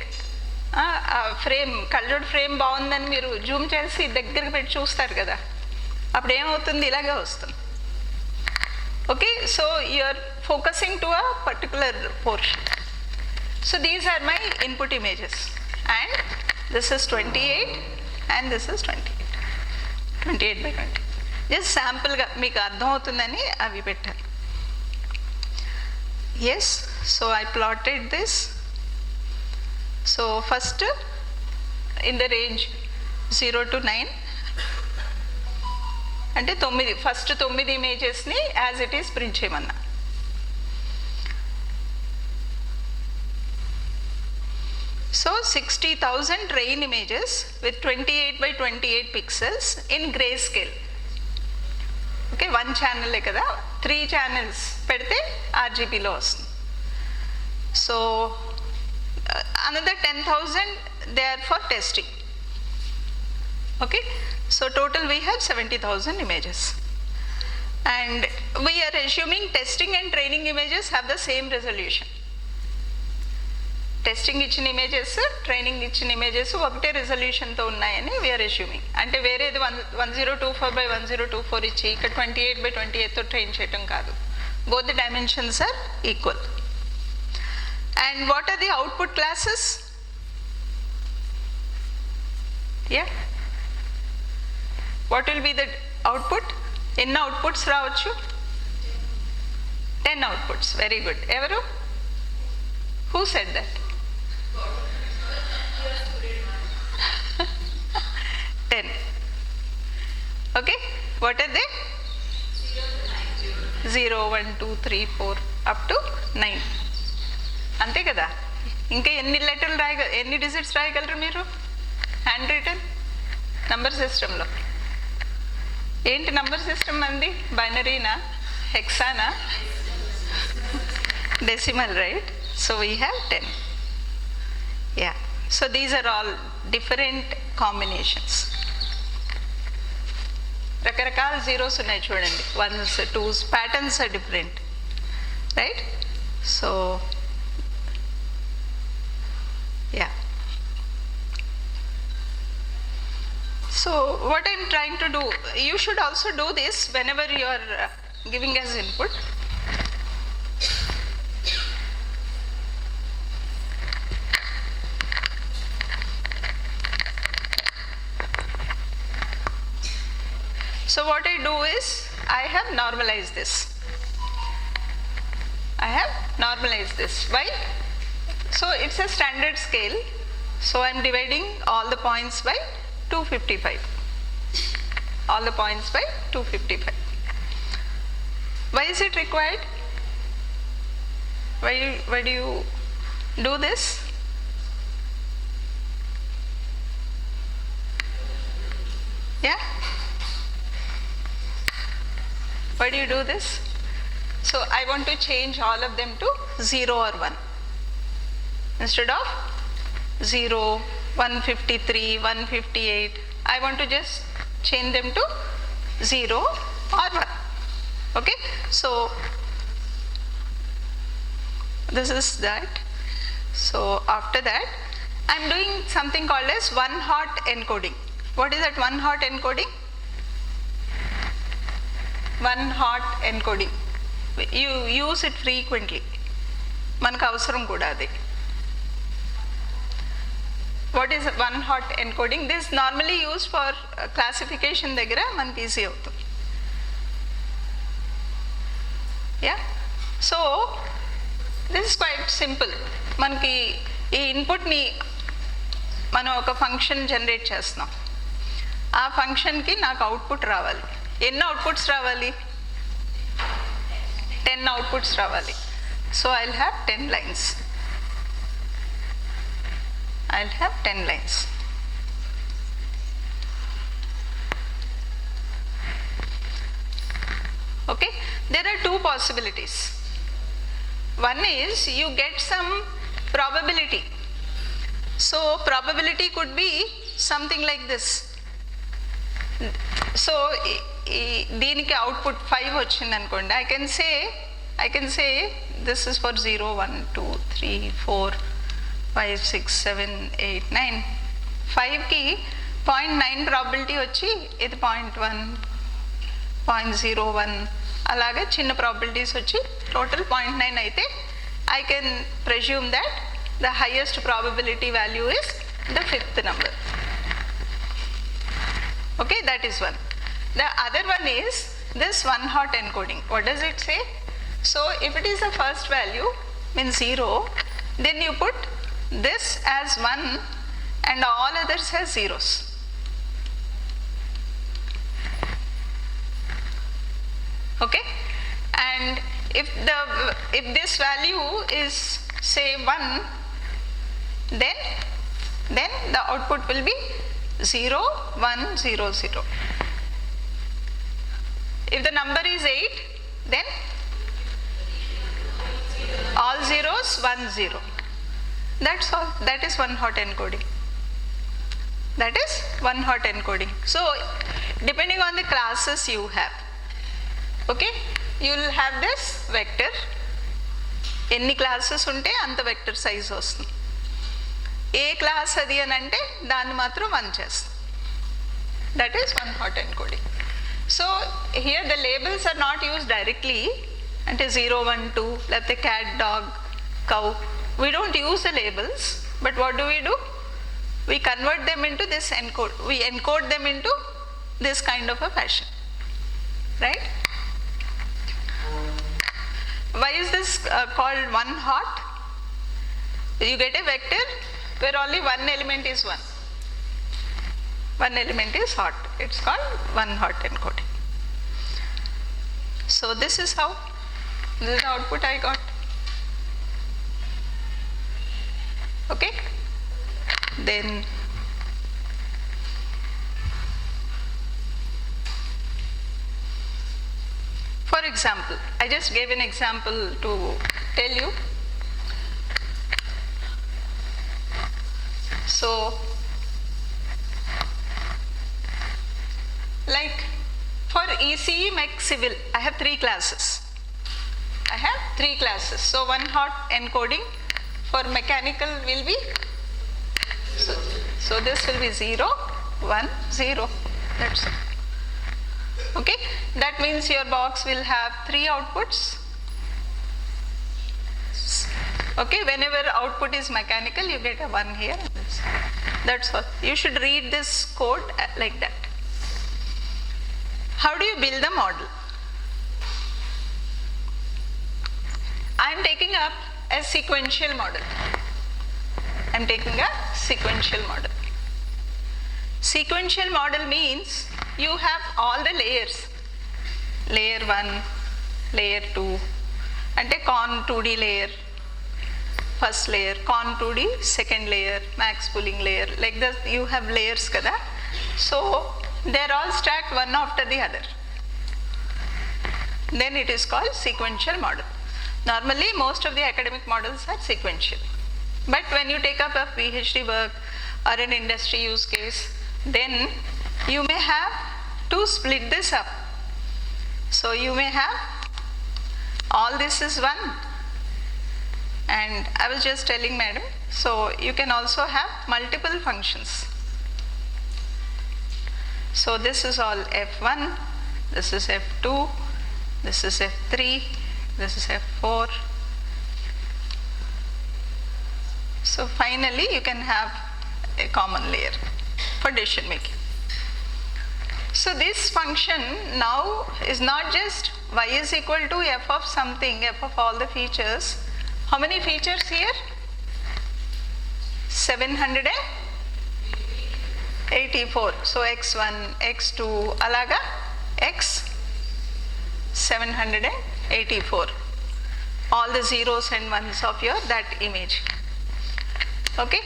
frame, coloured frame బాగుందని మీరు జూమ్ చేసి దగ్గరికి పెట్టి చూస్తారు కదా, అప్పుడు ఏమవుతుంది? ఇలాగే వస్తుంది. Okay, so you're focusing to a particular portion. So these are my input images, and this is 28 and this is 28/20. Just sample ga meeku ardham avutundani avi pettaru. Yes, so I plotted this. So first in the range 0 to 9 ante 9, first 9 images ni as it is print cheyamanna. So 60,000 train images with 28/28 pixels in grayscale. Okay, 1 channel kada, 3 channels pedte RGB lo vastundi. So another 10,000 they are for testing. Okay, so total we have 70,000 images, and we are assuming testing and training images have the same resolution. Testing ఇచ్చిన images, training ఇచ్చిన images ఒకటే రిజల్యూషన్తో ఉన్నాయని we are assuming. అంటే వేరేది 1024/1024 ఇచ్చి ఇక్కడ 28/28తో train చేయటం కాదు. Both the dimensions are equal. And what are the output classes? Yeah, what will be the output? ఎన్ని అవుట్పుట్స్ రావచ్చు? 10 అవుట్పుట్స్. Very good. ఎవరు? Who said that? What are they? 0, 1, 2, 3, 4 up to 9. అంతే కదా. ఇంకా ఎన్ని లెటర్లు ఎన్ని డిజిట్స్ రాయగలరు మీరు హ్యాండ్ రిటన్ నంబర్ సిస్టంలో? ఏంటి నంబర్ సిస్టమ్ అంది? బైనరీనా, హెక్సానా, decimal, right? So we have 10. Yeah, so these are all different combinations. రకరకాల జీరోస్ ఉన్నాయి చూడండి, 1s 2s, patterns are different, right? So yeah, so what I'm trying to do, you should also do this whenever you are giving as input. So what I do is I have normalized this. I have normalized this. Why? So it's a standard scale. So I'm dividing all the points by 255. All the points by 255. Why is it required? Why do you do this? Yeah? Why do you do this? So I want to change all of them to 0 or 1. Instead of 0, 153, 158, I want to just change them to 0 or 1. Okay? So this is that. So after that, I'm doing something called as one-hot encoding. What is that one-hot encoding? One-hot encoding. You use it frequently. మనకు అవసరం కూడా అది. What is one-hot encoding? This is normally used for classification దగ్గర మనకి easy అవుతుంది. Yeah? So this is quite simple. మనకి ఈ ఇన్పుట్ని మనం ఒక ఫంక్షన్ జనరేట్ చేస్తున్నాం. ఆ ఫంక్షన్కి నాకు అవుట్పుట్ రావాలి. ఎన్ని అవుట్పుట్స్ రావాలి? 10 అవుట్పుట్స్ రావాలి. So I'll have 10 lines. I'll have 10 lines. Okay, there are two possibilities. One is you get some probability. So probability could be something like this. So దీనికి output 5 వచ్చింది అనుకోండి. I can say this is for 0, 1, 2, 3, 4, 5, 6, 7, 8, 9. 5కి 0.9 probability వచ్చి ఇది 0.1, 0.01 అలాగే చిన్న probabilities వచ్చి total 0.9 అయితే I can presume that the highest probability value is the 5th number. Okay, that is one. The other one is this one-hot encoding. What does it say? So if it is the first value, means 0, then you put this as 1 and all others as zeros. Okay, and if this value is say 1, then the output will be 0, 1, 0, 0. If the number is 8, then all zeros, 1, 0. That's all. That is one-hot encoding. That is one-hot encoding. So depending on the classes you have, okay, you will have this vector. ఎన్ని classes ఉంటే అంత vector size వస్తుంది. ఏ class అది అని అంటే దాన్ని మాత్రం 1 చేస్తాం. That is one-hot encoding. So here the labels are not use directly. అంటే 0, 1, 2 లేకపోతే cat, dog, cow. We don't use the labels, but what do? We convert them into this encode. We encode them into this kind of a fashion, right? Why is this called one-hot? You get a vector where only one element is 1. One element is hot. It's called one-hot encoding. So this is how, this is the output I got. Okay, then for example, I just gave an example to tell you. So like for ECE Mech Civil, I have 3 classes. So one hot encoding for mechanical will be, so this will be 0, 1, 0. That's it. Okay, that means your box will have 3 outputs. Okay, whenever output is mechanical, you get a 1 here. That's all. You should read this code like that. How do you build the model? I am taking up a sequential model. Sequential model means you have all the layers. Layer 1, layer 2, and a con 2D layer, first layer, con 2D, second layer, max pooling layer. Like this, you have layers, kada. So they are all stacked one after the other. Then it is called sequential model. Normally, most of the academic models are sequential. But when you take up a PhD work or an industry use case, then you may have to split this up. So you may have all this is 1. And I was just telling madam, so you can also have multiple functions. So this is all F1, this is F2, this is F3, this is F4. So finally you can have a common layer for decision making. So this function now is not just y is equal to f of something, f of all the features. How many features here? 784. So x1, x2, alaga x 784. All the zeros and ones of your that image. Okay,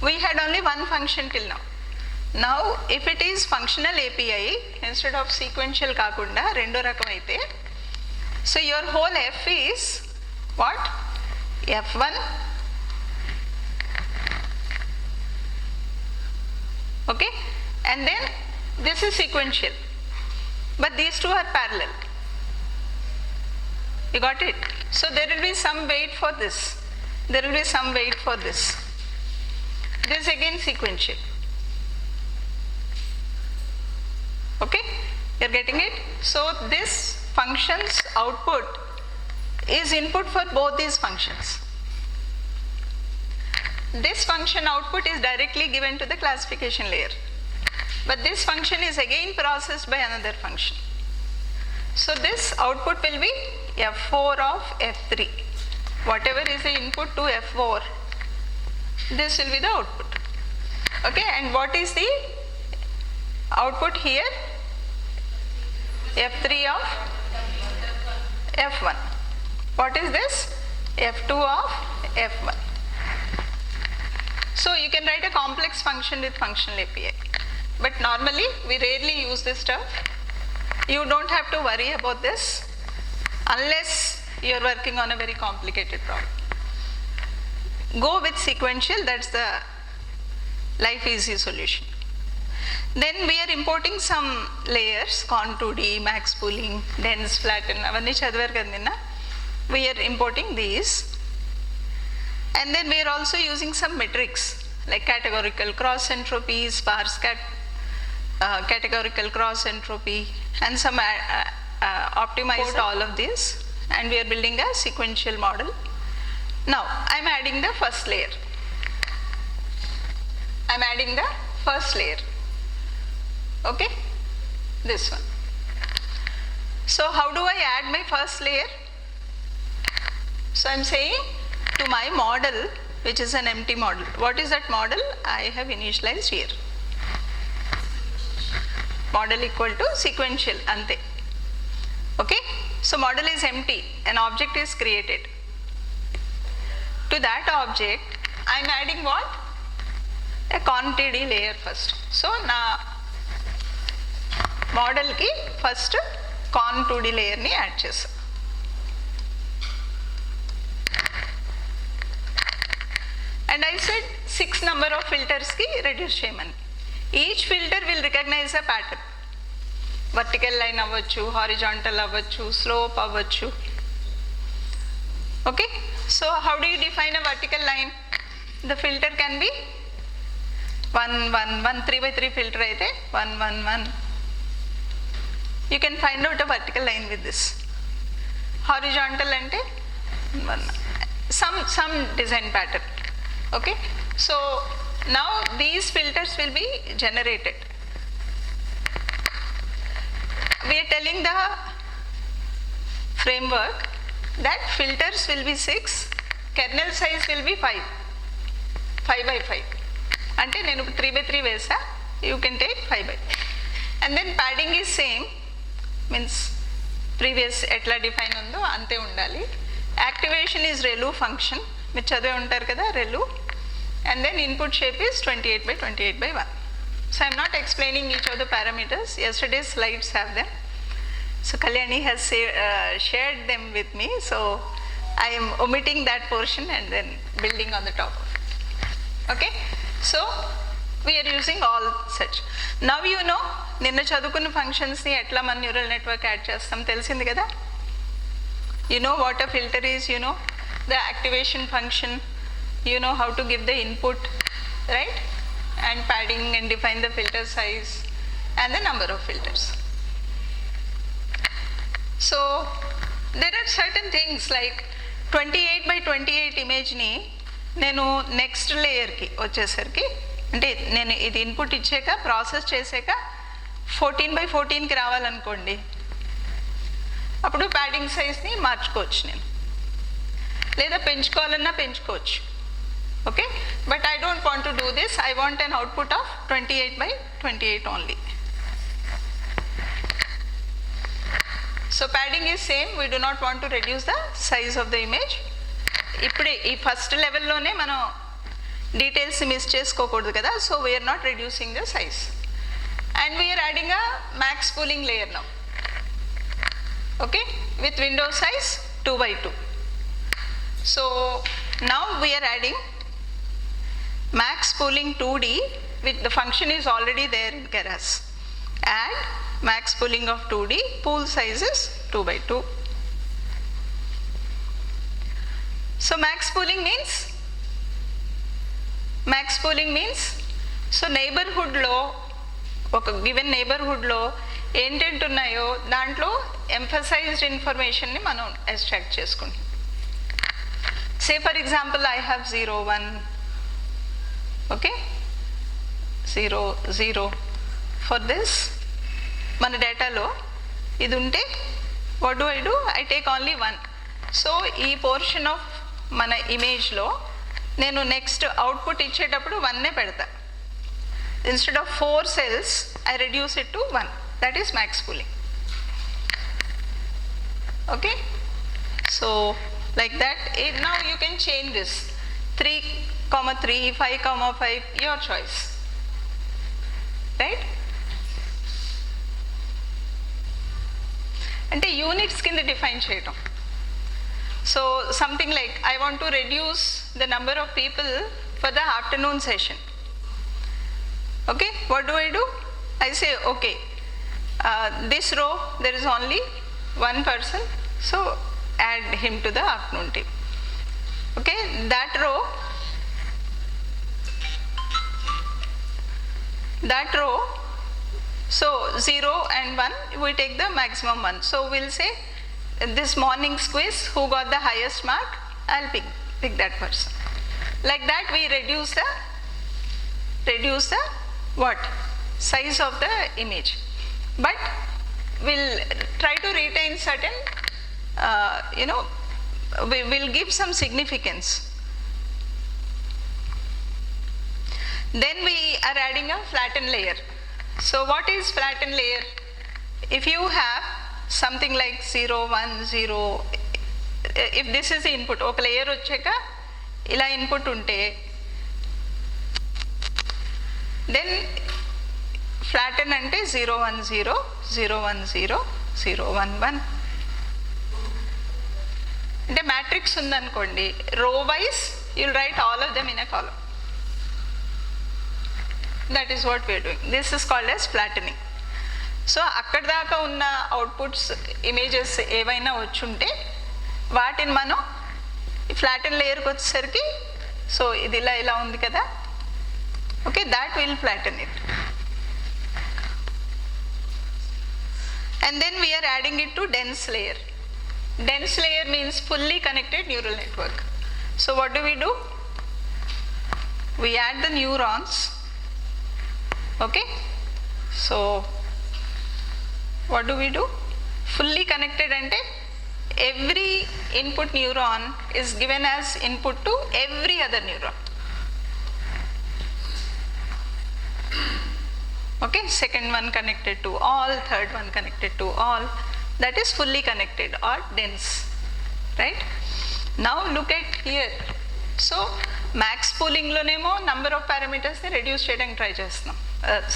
we had only one function till now. Now if it is functional API instead of sequential kakunda rendo rakam aithe, so your whole f is what? F1, okay, and then this is sequential, but these two are parallel. You got it? So there will be some weight for this, there will be some weight for this. This again sequential. Okay, you're getting it? So this function's output is input for both these functions. This function output is directly given to the classification layer, but this function is again processed by another function. So this output will be F4 of F3. Whatever is the input to F4, this will be the output. Okay, and what is the output here? F3 of F1. What is this? F2 of F1. So you can write a complex function with functional API. But normally we rarely use this stuff. You don't have to worry about this unless you are working on a very complicated problem. Go with sequential, that's the life easy solution. Then we are importing some layers, con 2D, max pooling, dense, flatten, avanni chadivaru kadina. We are importing these. And then we are also using some metrics like categorical cross entropy, sparse categorical cross entropy, and some optimized all of this. And we are building a sequential model. Now I am adding the first layer. Okay, this one. So how do I add my first layer? So I am saying to my model, which is an empty model. What is that model? I have initialized here. Model equal to sequential, ante. Okay, So model is empty, an object is created. To that object, I am adding what? A quantity layer first. So na model ki first con 2D layer ni add chesa. And I said 6 number of filters ki reduce cheyamani. Each filter will recognize a pattern. Vertical line avvachu, horizontal avvachu, slope avvachu. Okay, so how do you define a vertical line? The filter can be 1 1 1 3 by 3 filter aithe 1 1 1. You can find out a vertical line with this. Horizontal ante 1 some design pattern. Okay, so now these filters will be generated. We are telling the framework that filters will be 6, kernel size will be 5 by 5. Ante nenu 3 by 3 vesa, you can take 5 by 5. And then padding is same, means previous etla define undo ante undali. Activation is relu function, మీరు చదివి ఉంటారు కదా relu. And then input shape is 28 by 28 by 1. So I am not explaining each of the parameters. Yesterday's slides have them. So Kalyani has shared them with me. So I am omitting that portion and then building on the top of it. Okay. So we are using all such. Now you know, నిన్న చదువుకున్న functions ని ఎట్లా మన neural network add చేస్తాం తెలిసింది కదా. You know what a filter is, you know the activation function, you know how to give the input, right? And padding and define the filter size and the number of filters. So there are certain things like 28 by 28 image ni nenu next layer ki vachesariki ante nenu idi input icheka process cheseka 14 by 14 ki రావాలనుకోండి అప్పుడు padding size ni మార్చుకోవచ్చు నేను లేదా పెంచుకోవాలన్నా పెంచుకోవచ్చు. Okay, but I don't want to do this. I want an output of 28 by 28 only. So padding is same. We do not want to reduce the size of the image. ఇప్పుడే ఈ first లెవెల్లోనే మనం details miss చేసుకోకూడదు కదా. So we are not reducing the size. And we are adding a max pooling layer now. Okay, with window size 2 by 2. So now we are adding max pooling 2D, with the function is already there in Keras. Add max pooling of 2D, pool size is 2 by 2. So max pooling means so neighborhood lo oka given neighborhood lo ఏంటంటే ఉన్నాయో దాంట్లో emphasized information ని మనం extract చేసుకుంటాం. Say for example I have 0 1, okay, 0 0. For this మన డేటాలో ఇది ఉంటే what do? I take only 1. So ఈ పోర్షన్ ఆఫ్ మన ఇమేజ్లో నేను నెక్స్ట్ అవుట్పుట్ ఇచ్చేటప్పుడు 1నే పెడతా. Instead of 4 cells I reduce it to 1. That is max pooling. Okay, so like that. Now you can change this 3,3, 5,5, your choice, right? అంటే units కింద define చేయటం. So something like I want to reduce the number of people for the afternoon session. Okay, what do I do? I say okay, this row there is only 1 person, so add him to the afternoon team. Okay, that row so 0 and 1 we take the maximum one. So we'll say this morning's quiz, who got the highest mark, I'll pick that person. Like that we reduce the what size of the image, but we'll try to retain certain we will give some significance. Then we are adding a flatten layer. So what is flatten layer? If you have something like 0 1 0. If this is the input, ఒక layer వచ్చాక ఇలా input ఉంటే then flatten అంటే 0 1 0 0 1 0 0 1 1. అంటే matrix ఉందనుకోండి, row wise you'll write all of them in a column. That is what we're doing. This is called as flattening. So అక్కడ దాకా ఉన్న అవుట్పుట్స్ ఇమేజెస్ ఏవైనా వచ్చుంటే వాటిని మనం ఫ్లాటెన్ లేయర్కి వచ్చేసరికి, సో ఇది ఇలా ఉంది కదా, okay, that will flatten it. And then we are adding it to dense layer. Dense layer means fully connected neural network. So what do? We add the neurons. Okay. So what do? Fully connected ante every input neuron is given as input to every other neuron. Okay, second one connected to all, third one connected to all. That is fully connected or dense, right? Now look at here. So max pooling lo nemo number of parameters ni reduce cheyadaniki try chestunam,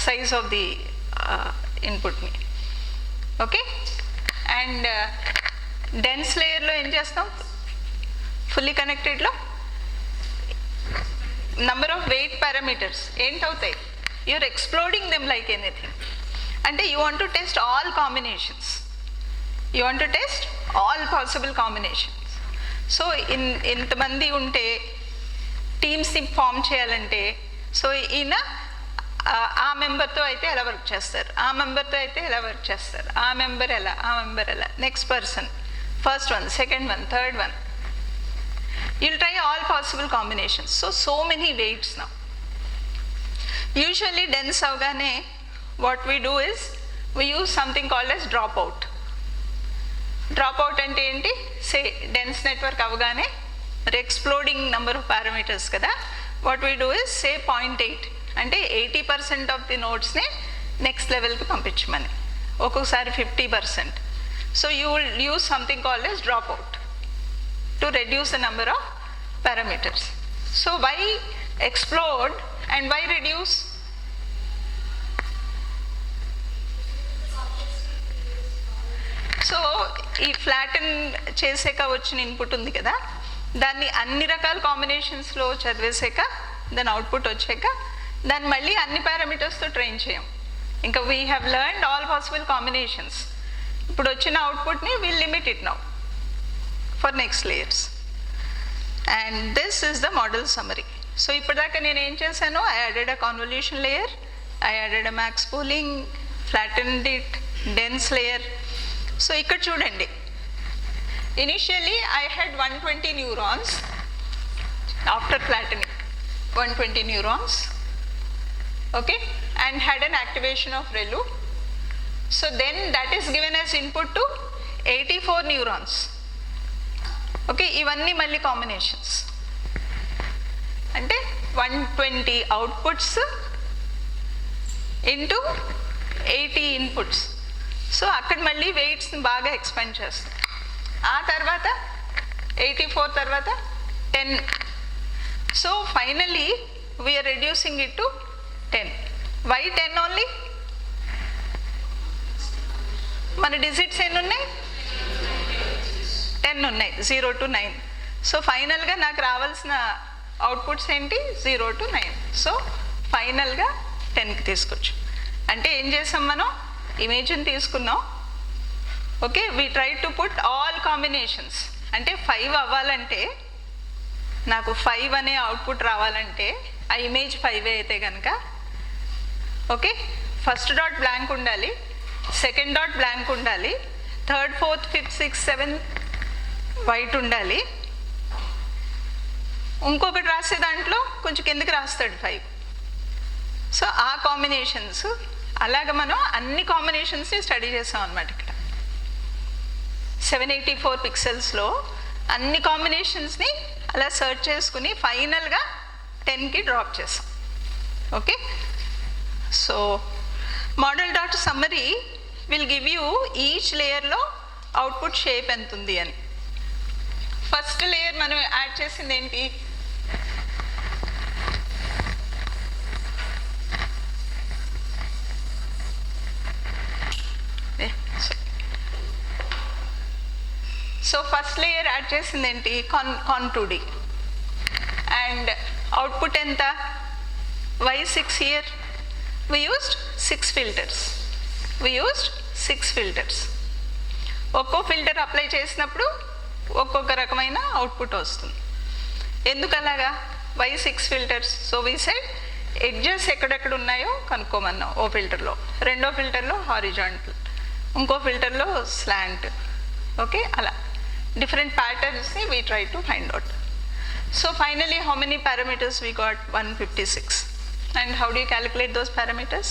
size of the input ni. Okay, and dense layer lo em chestam, fully connected lo number of weight parameters enti avutayi, you're exploding them like anything. And you want to test all combinations. You want to test all possible combinations. So ఇంతమంది ఉంటే టీమ్స్ని form చేయాలంటే, so ఈయన ఆ మెంబర్తో అయితే ఎలా work చేస్తారు, ఆ మెంబర్తో అయితే ఎలా వర్క్ చేస్తారు, ఆ మెంబర్ ఎలా, next person, first one, second one, third one. You'll try all possible combinations. So many weights now. Usually dense avgane what we do is we use something called as dropout. Dropout ante enti, say dense network avgane మరి exploding number of parameters kada, what we do is say 0.8 అంటే 80% of the nodes ne next level ki pampinchmani, ఒక్కొక్కసారి 50%. So you will use something called as dropout to reduce the number of parameters. So why explode and why reduce? So ఈ flatten చేసాక వచ్చిన input ఉంది కదా, దాన్ని అన్ని రకాల కాంబినేషన్స్లో చదివేసాక దాని అవుట్పుట్ వచ్చాక దాన్ని మళ్ళీ అన్ని పారామీటర్స్తో ట్రైన్ చేయం. ఇంకా we have learned all possible combinations. ఇప్పుడు వచ్చిన అవుట్పుట్ని will limit it now for next layers. And this is the model summary. So ఇప్పటిదాకా నేను ఏం చేశాను, I added a convolution layer, I added a max pooling, flattened it, dense layer. So ఇక్కడ చూడండి, initially I had 120 neurons. After flattening 120 neurons, okay, and had an activation of ReLU. So then that is given as input to 84 neurons. Okay, ఇవన్నీ మళ్ళీ combinations అంటే 120 outputs into 80 inputs. So అక్కడ మళ్ళీ వెయిట్స్ని బాగా expand చేస్తాం. ఆ తర్వాత 84 తర్వాత 10. So finally we're reducing it to 10. Why 10 only? మన డిజిట్స్ ఎన్ని ఉన్నాయి? 10 ఉన్నాయి, 0 to 9. సో ఫైనల్గా నాకు రావాల్సిన అవుట్పుట్స్ ఏంటి? 0 to 9. సో ఫైనల్గా 10కి తీసుకొచ్చు. అంటే ఏం చేసాం, మనం ఇమేజ్ని తీసుకున్నాం. Okay, we try to put all combinations. అంటే 5 అవ్వాలంటే, నాకు 5 అనే అవుట్పుట్ రావాలంటే ఆ ఇమేజ్ 5 అయితే కనుక, ఓకే, ఫస్ట్ డాట్ బ్లాంక్ ఉండాలి, సెకండ్ డాట్ బ్లాంక్ ఉండాలి, third, fourth, fifth, sixth, seventh white ఉండాలి. ఇంకొకటి రాసే దాంట్లో కొంచెం కిందకి రాస్తాడు 5. సో ఆ కాంబినేషన్స్, అలాగ మనం అన్ని కాంబినేషన్స్ని స్టడీ చేసాం అన్నమాట. ఇక్కడ 784 పిక్సెల్స్లో అన్ని కాంబినేషన్స్ని అలా సెర్చ్ చేసుకుని ఫైనల్గా 10కి డ్రాప్ చేసాం. Okay, so model dot summary will give you each లేయర్లో అవుట్పుట్ షేప్ ఎంత ఉంది అని. ఫస్ట్ లేయర్ మనం యాడ్ చేసింది ఏంటి? సో ఫస్ట్ లేయర్ యాడ్ చేసింది ఏంటి? కాన్ 2D. అండ్ అవుట్పుట్ ఎంత? Y6 here we used 6 filters. ఒక్కో ఫిల్టర్ అప్లై చేసినప్పుడు ఒక్కొక్క రకమైన అవుట్పుట్ వస్తుంది. ఎందుకు అలాగా? Y6 filters. So we said edges ఎక్కడెక్కడ ఉన్నాయో కనుక్కోమన్నాం. ఓ ఫిల్టర్లో, రెండో ఫిల్టర్లో హారిజాంటల్, ఇంకో ఫిల్టర్లో స్లాంట్. ఓకే, అలా different patterns we try to find out. So finally how many parameters we got? 156. And how do you calculate those parameters?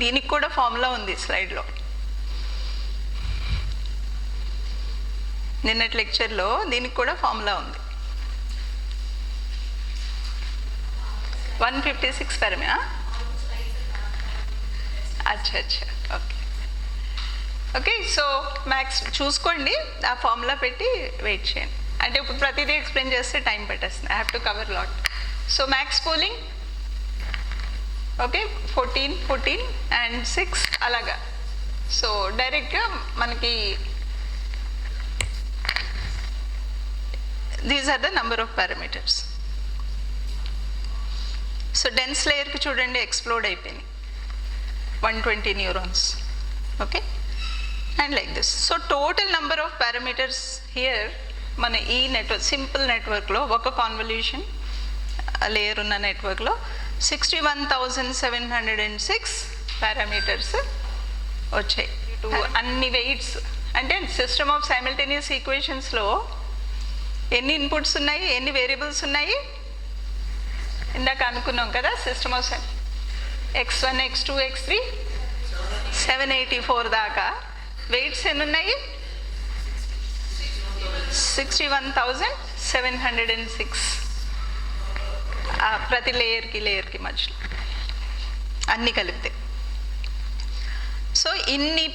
దీనికి కూడా ఫార్ములా ఉంది స్లైడ్లో. నిన్నటి లెక్చర్లో దీనికి కూడా ఫార్ములా ఉంది. 156 పారామీటర్. అచ్చా ఓకే ఓకే. సో మ్యాథ్స్ చూసుకోండి, ఆ ఫార్ములా పెట్టి వెయిట్ చేయండి. అంటే ఇప్పుడు ప్రతిదీ ఎక్స్ప్లెయిన్ చేస్తే టైం పెట్టేస్తుంది. I have to cover lot. So maths pooling okay 14 and 6 అలాగా. సో డైరెక్ట్గా మనకి these are the number of parameters. So dense లేయర్కి చూడండి ఎక్స్ప్లోడ్ అయిపోయింది 120 neurons. Okay, and like this. So total number of parameters here మన ఈ network, simple నెట్వర్క్లో, ఒక కాన్వల్యూషన్ లేయర్ ఉన్న నెట్వర్క్లో 61,706 పారామీటర్స్ వచ్చాయి. అన్ని వెయిట్స్ అంటే సిస్టమ్ ఆఫ్ సైమల్టేనియస్ ఈక్వేషన్స్లో ఎన్ని ఇన్పుట్స్ ఉన్నాయి, ఎన్ని వేరియబుల్స్ ఉన్నాయి ఇందాక అనుకున్నాం కదా. System of x1 x2 x3 784 దాకా వెయిట్స్ ఎన్ని ఉన్నాయి? 61,706 ప్రతి లేయర్కి మధ్యలో అన్నీ కలిపితే. సో ఇన్ని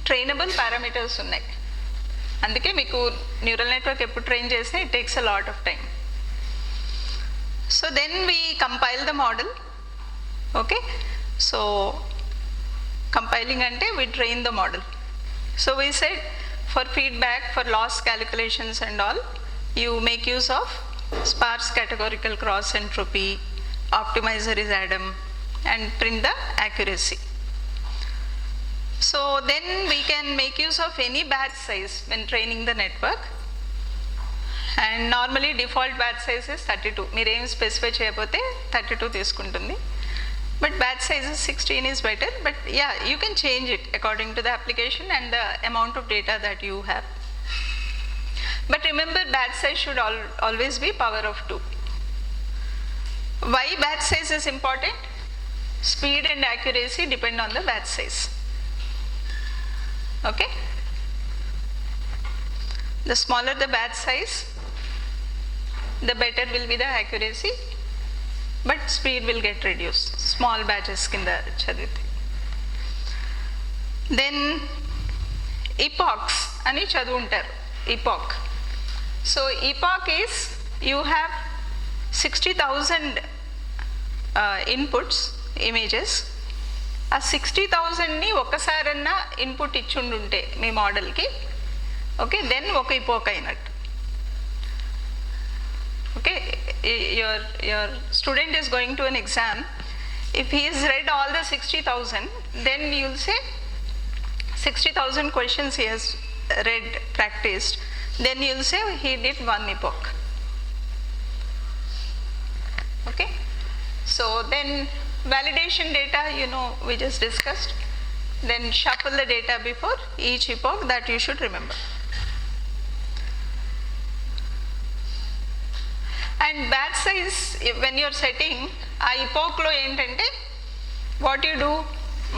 ట్రైనబుల్ పారామీటర్స్ ఉన్నాయి. అందుకే మీకు న్యూరల్ నెట్వర్క్ ఎప్పుడు ట్రైన్ చేసినా it takes a lot of time. So then we compile the model. Okay, so compiling ante we train the model. So we said for feedback, for loss calculations and all, you make use of sparse categorical cross entropy, optimizer is Adam, and print the accuracy. So then we can make use of any batch size when training the network, and normally default batch size is 32. మీరు ఏం specify చేయకపోతే 32 తీసుకుంటుంది. But batch size is 16 is better, but yeah, you can change it according to the application and the amount of data that you have. But remember, batch size should always be power of 2. Why batch size is important? Speed and accuracy depend on the batch size. Okay? The smaller the batch size, the better will be the accuracy, but speed will get reduced. Small batches kinda chadivite. Then epochs ani chaduntaru. Epoch. So epoch is you have 60,000 inputs, images. ఆ 60,000ని ఒకసారన్నా input ఇచ్చుండుంటే మీ మోడల్కి, okay, then ఒక epoch అయినట్టు. Okay, your student is going to an exam. If he has read all the 60,000, then you'll say 60,000 questions he has read, practiced. Then you'll say he did one epoch. Okay, so then validation data, we just discussed. Then shuffle the data before each epoch, that you should remember. And batch size, when you're setting ఆ epochలో ఏంటంటే what you do,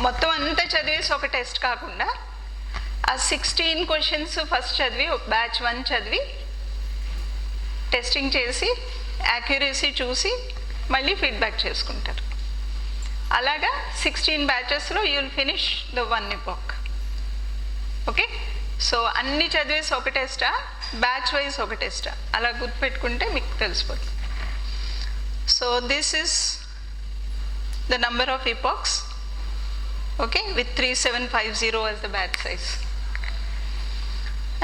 మొత్తం అంతా చదివేసి ఒక test కాకుండా ఆ 16 questions first చదివి batch 1 చదివి టెస్టింగ్ చేసి యాక్యురసీ చూసి మళ్ళీ ఫీడ్బ్యాక్ చేసుకుంటారు. అలాగా 16 బ్యాచెస్లో you will finish the 1 epoch. Okay, so అన్ని చదివేసి ఒక టెస్టా, బ్యాచ్ వైజ్ ఒక టెస్టా, అలా గుర్తుపెట్టుకుంటే మీకు తెలిసిపోతుంది. So this is the number of epochs, okay, with 3750 as the batch size.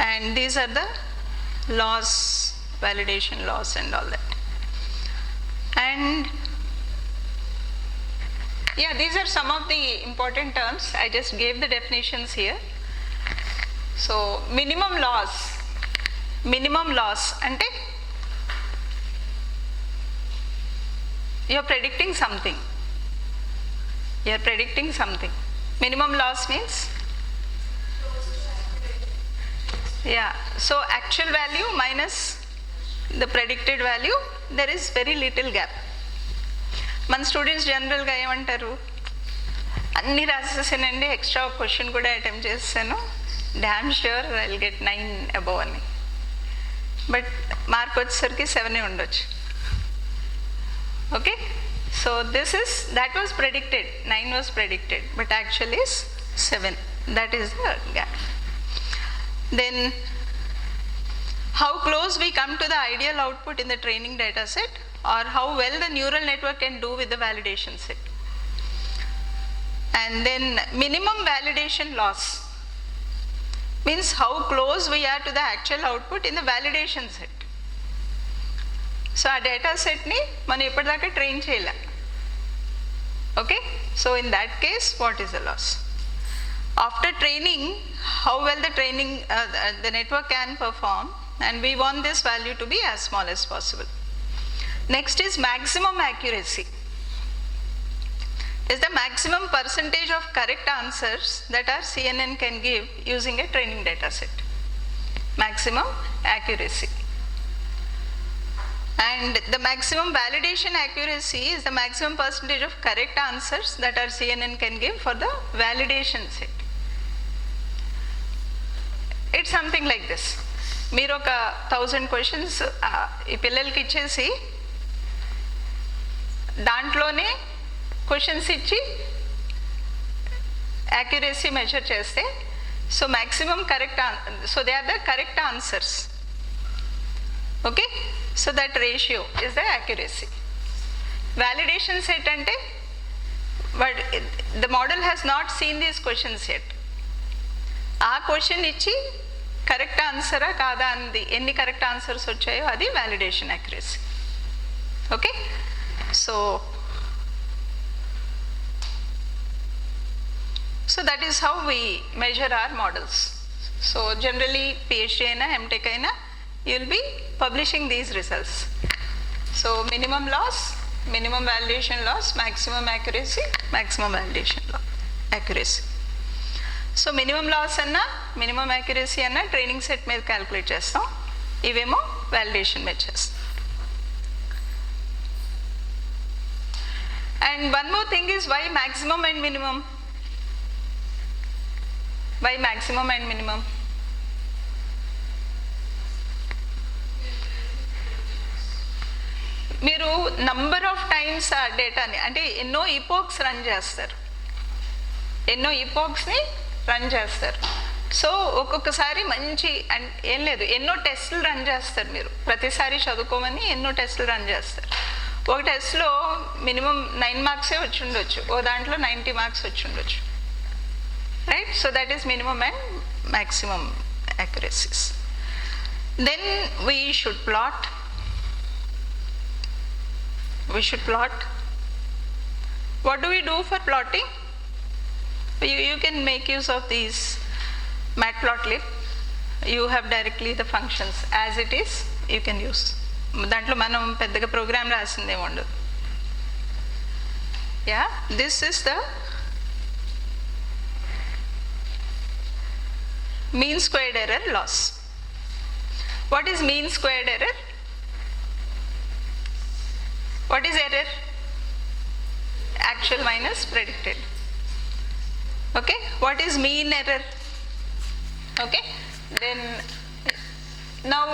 And these are the laws, validation laws and all that. And yeah, these are some of the important terms. I just gave the definitions here. So minimum loss ante you're predicting something. Minimum loss means, yeah, so actual value minus the predicted value, there is very little gap. మన students జనరల్గా ఏమంటారు, అన్నీ రాసేసానండి, extra question కూడా attempt చేస్తాను, damn sure I will get 9 above అని. But mark వచ్చేసరికి 7 ఉండొచ్చు. Okay, so that was predicted, 9 was predicted, but actually is 7. That is the gap. Then how close we come to the ideal output in the training data set, or how well the neural network can do with the validation set. And then minimum validation loss means how close we are to the actual output in the validation set. So ఆ data సెట్ని మనం ఇప్పటిదాకా train చేయలే. Okay, so in that case what is the loss? After training, how well the network can perform, and we want this value to be as small as possible. Next is maximum accuracy. Is the maximum percentage of correct answers that our CNN can give using a training data set. Maximum accuracy. And the maximum validation accuracy is the maximum percentage of correct answers that our CNN can give for the validation set. It's something like this. మీరు ఒక 1000 questions ఈ పిల్లలకి ఇచ్చేసి దాంట్లోనే questions ఇచ్చి accuracy measure చేస్తే, so maximum correct, so they are the correct answers. Okay, so that ratio is the accuracy. Validation set అంటే the model has not seen these questions set. ఆ క్వశ్చన్ ఇచ్చి correct ఆన్సరా కాదా అన్నది, ఎన్ని correct answers వచ్చాయో అది validation accuracy. Okay, so that is how we measure our models. So generally PhD aina MTech aina, you will be publishing these results. So minimum loss, minimum validation loss, maximum accuracy, maximum validation accuracy. So minimum loss anna, minimum accuracy anna training set మీద calculate చేస్తాం, ఇవేమో validation మీద చేస్తాం. And one more thing is, why maximum and minimum? Why maximum and minimum? మీరు number of times ఆ డేటాని, అంటే ఎన్నో ఈపోక్స్ రన్ చేస్తారు, ఎన్నో ఈపోక్స్ని రన్ చేస్తారు. సో ఒక్కొక్కసారి మంచి ఏం లేదు, ఎన్నో టెస్టులు రన్ చేస్తారు. మీరు ప్రతిసారి చదువుకోమని ఎన్నో టెస్టులు రన్ చేస్తారు. ఒక టెస్ట్లో మినిమం 9 మార్క్సే వచ్చి ఉండొచ్చు, ఓ దాంట్లో 90 మార్క్స్ వచ్చి ఉండొచ్చు, right? So that is minimum and maximum accuracies. Then we should plot. What do we do for plotting? You can make use of these matplotlib. You have directly the functions as it is, you can use. దాంట్లో మనం పెద్దగా programme రాసిందేమో ఉండదు. Yeah, this is the mean squared error loss. What is mean squared error? What is error? Actual minus predicted. Okay, what is mean error? Okay, then now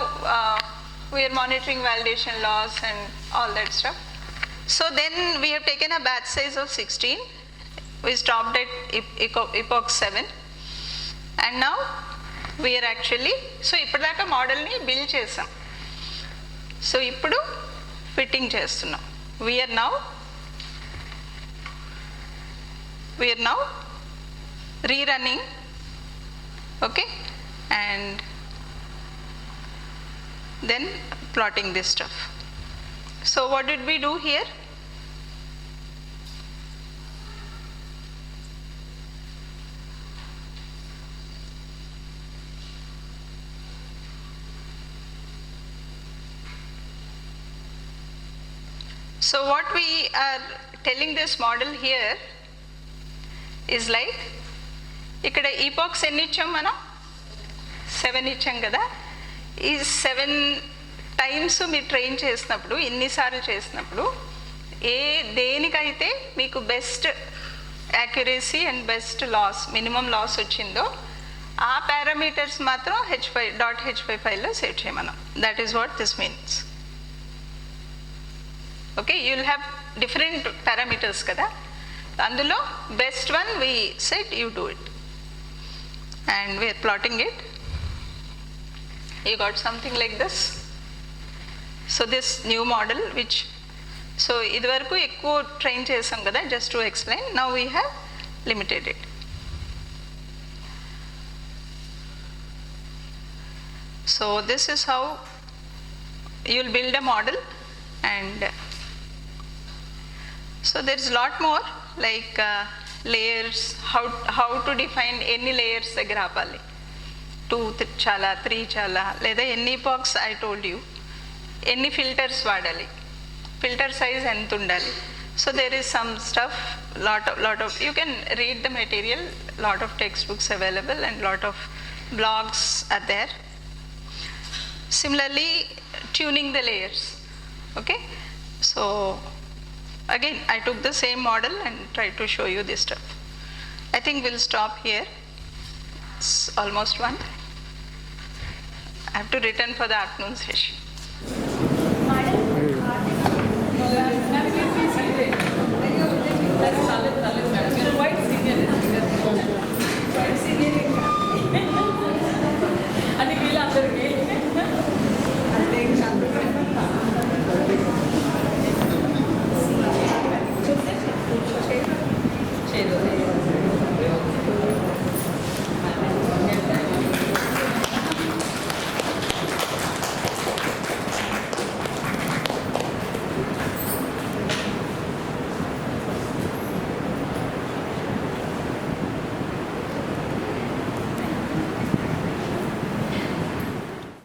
we are monitoring validation loss and all that stuff. So then we have taken a batch size of 16. We stopped at epoch 7. And now we are actually, so ఇప్పటిదాకా మోడల్ని build చేసాం. So ఇప్పుడు fitting చేస్తున్నాం. We are now rerunning, okay, and then plotting this stuff. So what did we do here? So what we are telling this model here is like, ఇక్కడ epochs ఎన్ని ఇచ్చాం మనం? 7 ఇచ్చాం కదా. ఈ 7 టైమ్స్ మీరు ట్రైన్ చేసినప్పుడు, ఇన్నిసార్లు చేసినప్పుడు దేనికైతే మీకు best accuracy and best loss, minimum loss వచ్చిందో ఆ పారామీటర్స్ మాత్రం h5 ఫైల్లో సేవ్ చేయమనం. That is what this means. Okay, you will have different parameters కదా, అందులో best one we set you do it and we are plotting it. You got something like this. So this new model which, so ఇది వరకు ఎక్కువ train చేసాం కదా, just to explain. Now we have limited it. So this is how you will build a model, and so there is a lot more like layers, how to define ఎన్ని layers దగ్గర ఆపాలి, 2 చాలా, 3 చాలా, లేదా ఎన్ని epochs I told you, ఎన్ని filters వాడాలి, filter size ఎంత ఉండాలి. So there is some stuff, lot of you can read the material, lot of textbooks available and lot of blogs are there. Similarly, tuning the layers. Okay, so again I took the same model and tried to show you this stuff. I think we'll stop here. It's almost 1. I have to return for the afternoon session.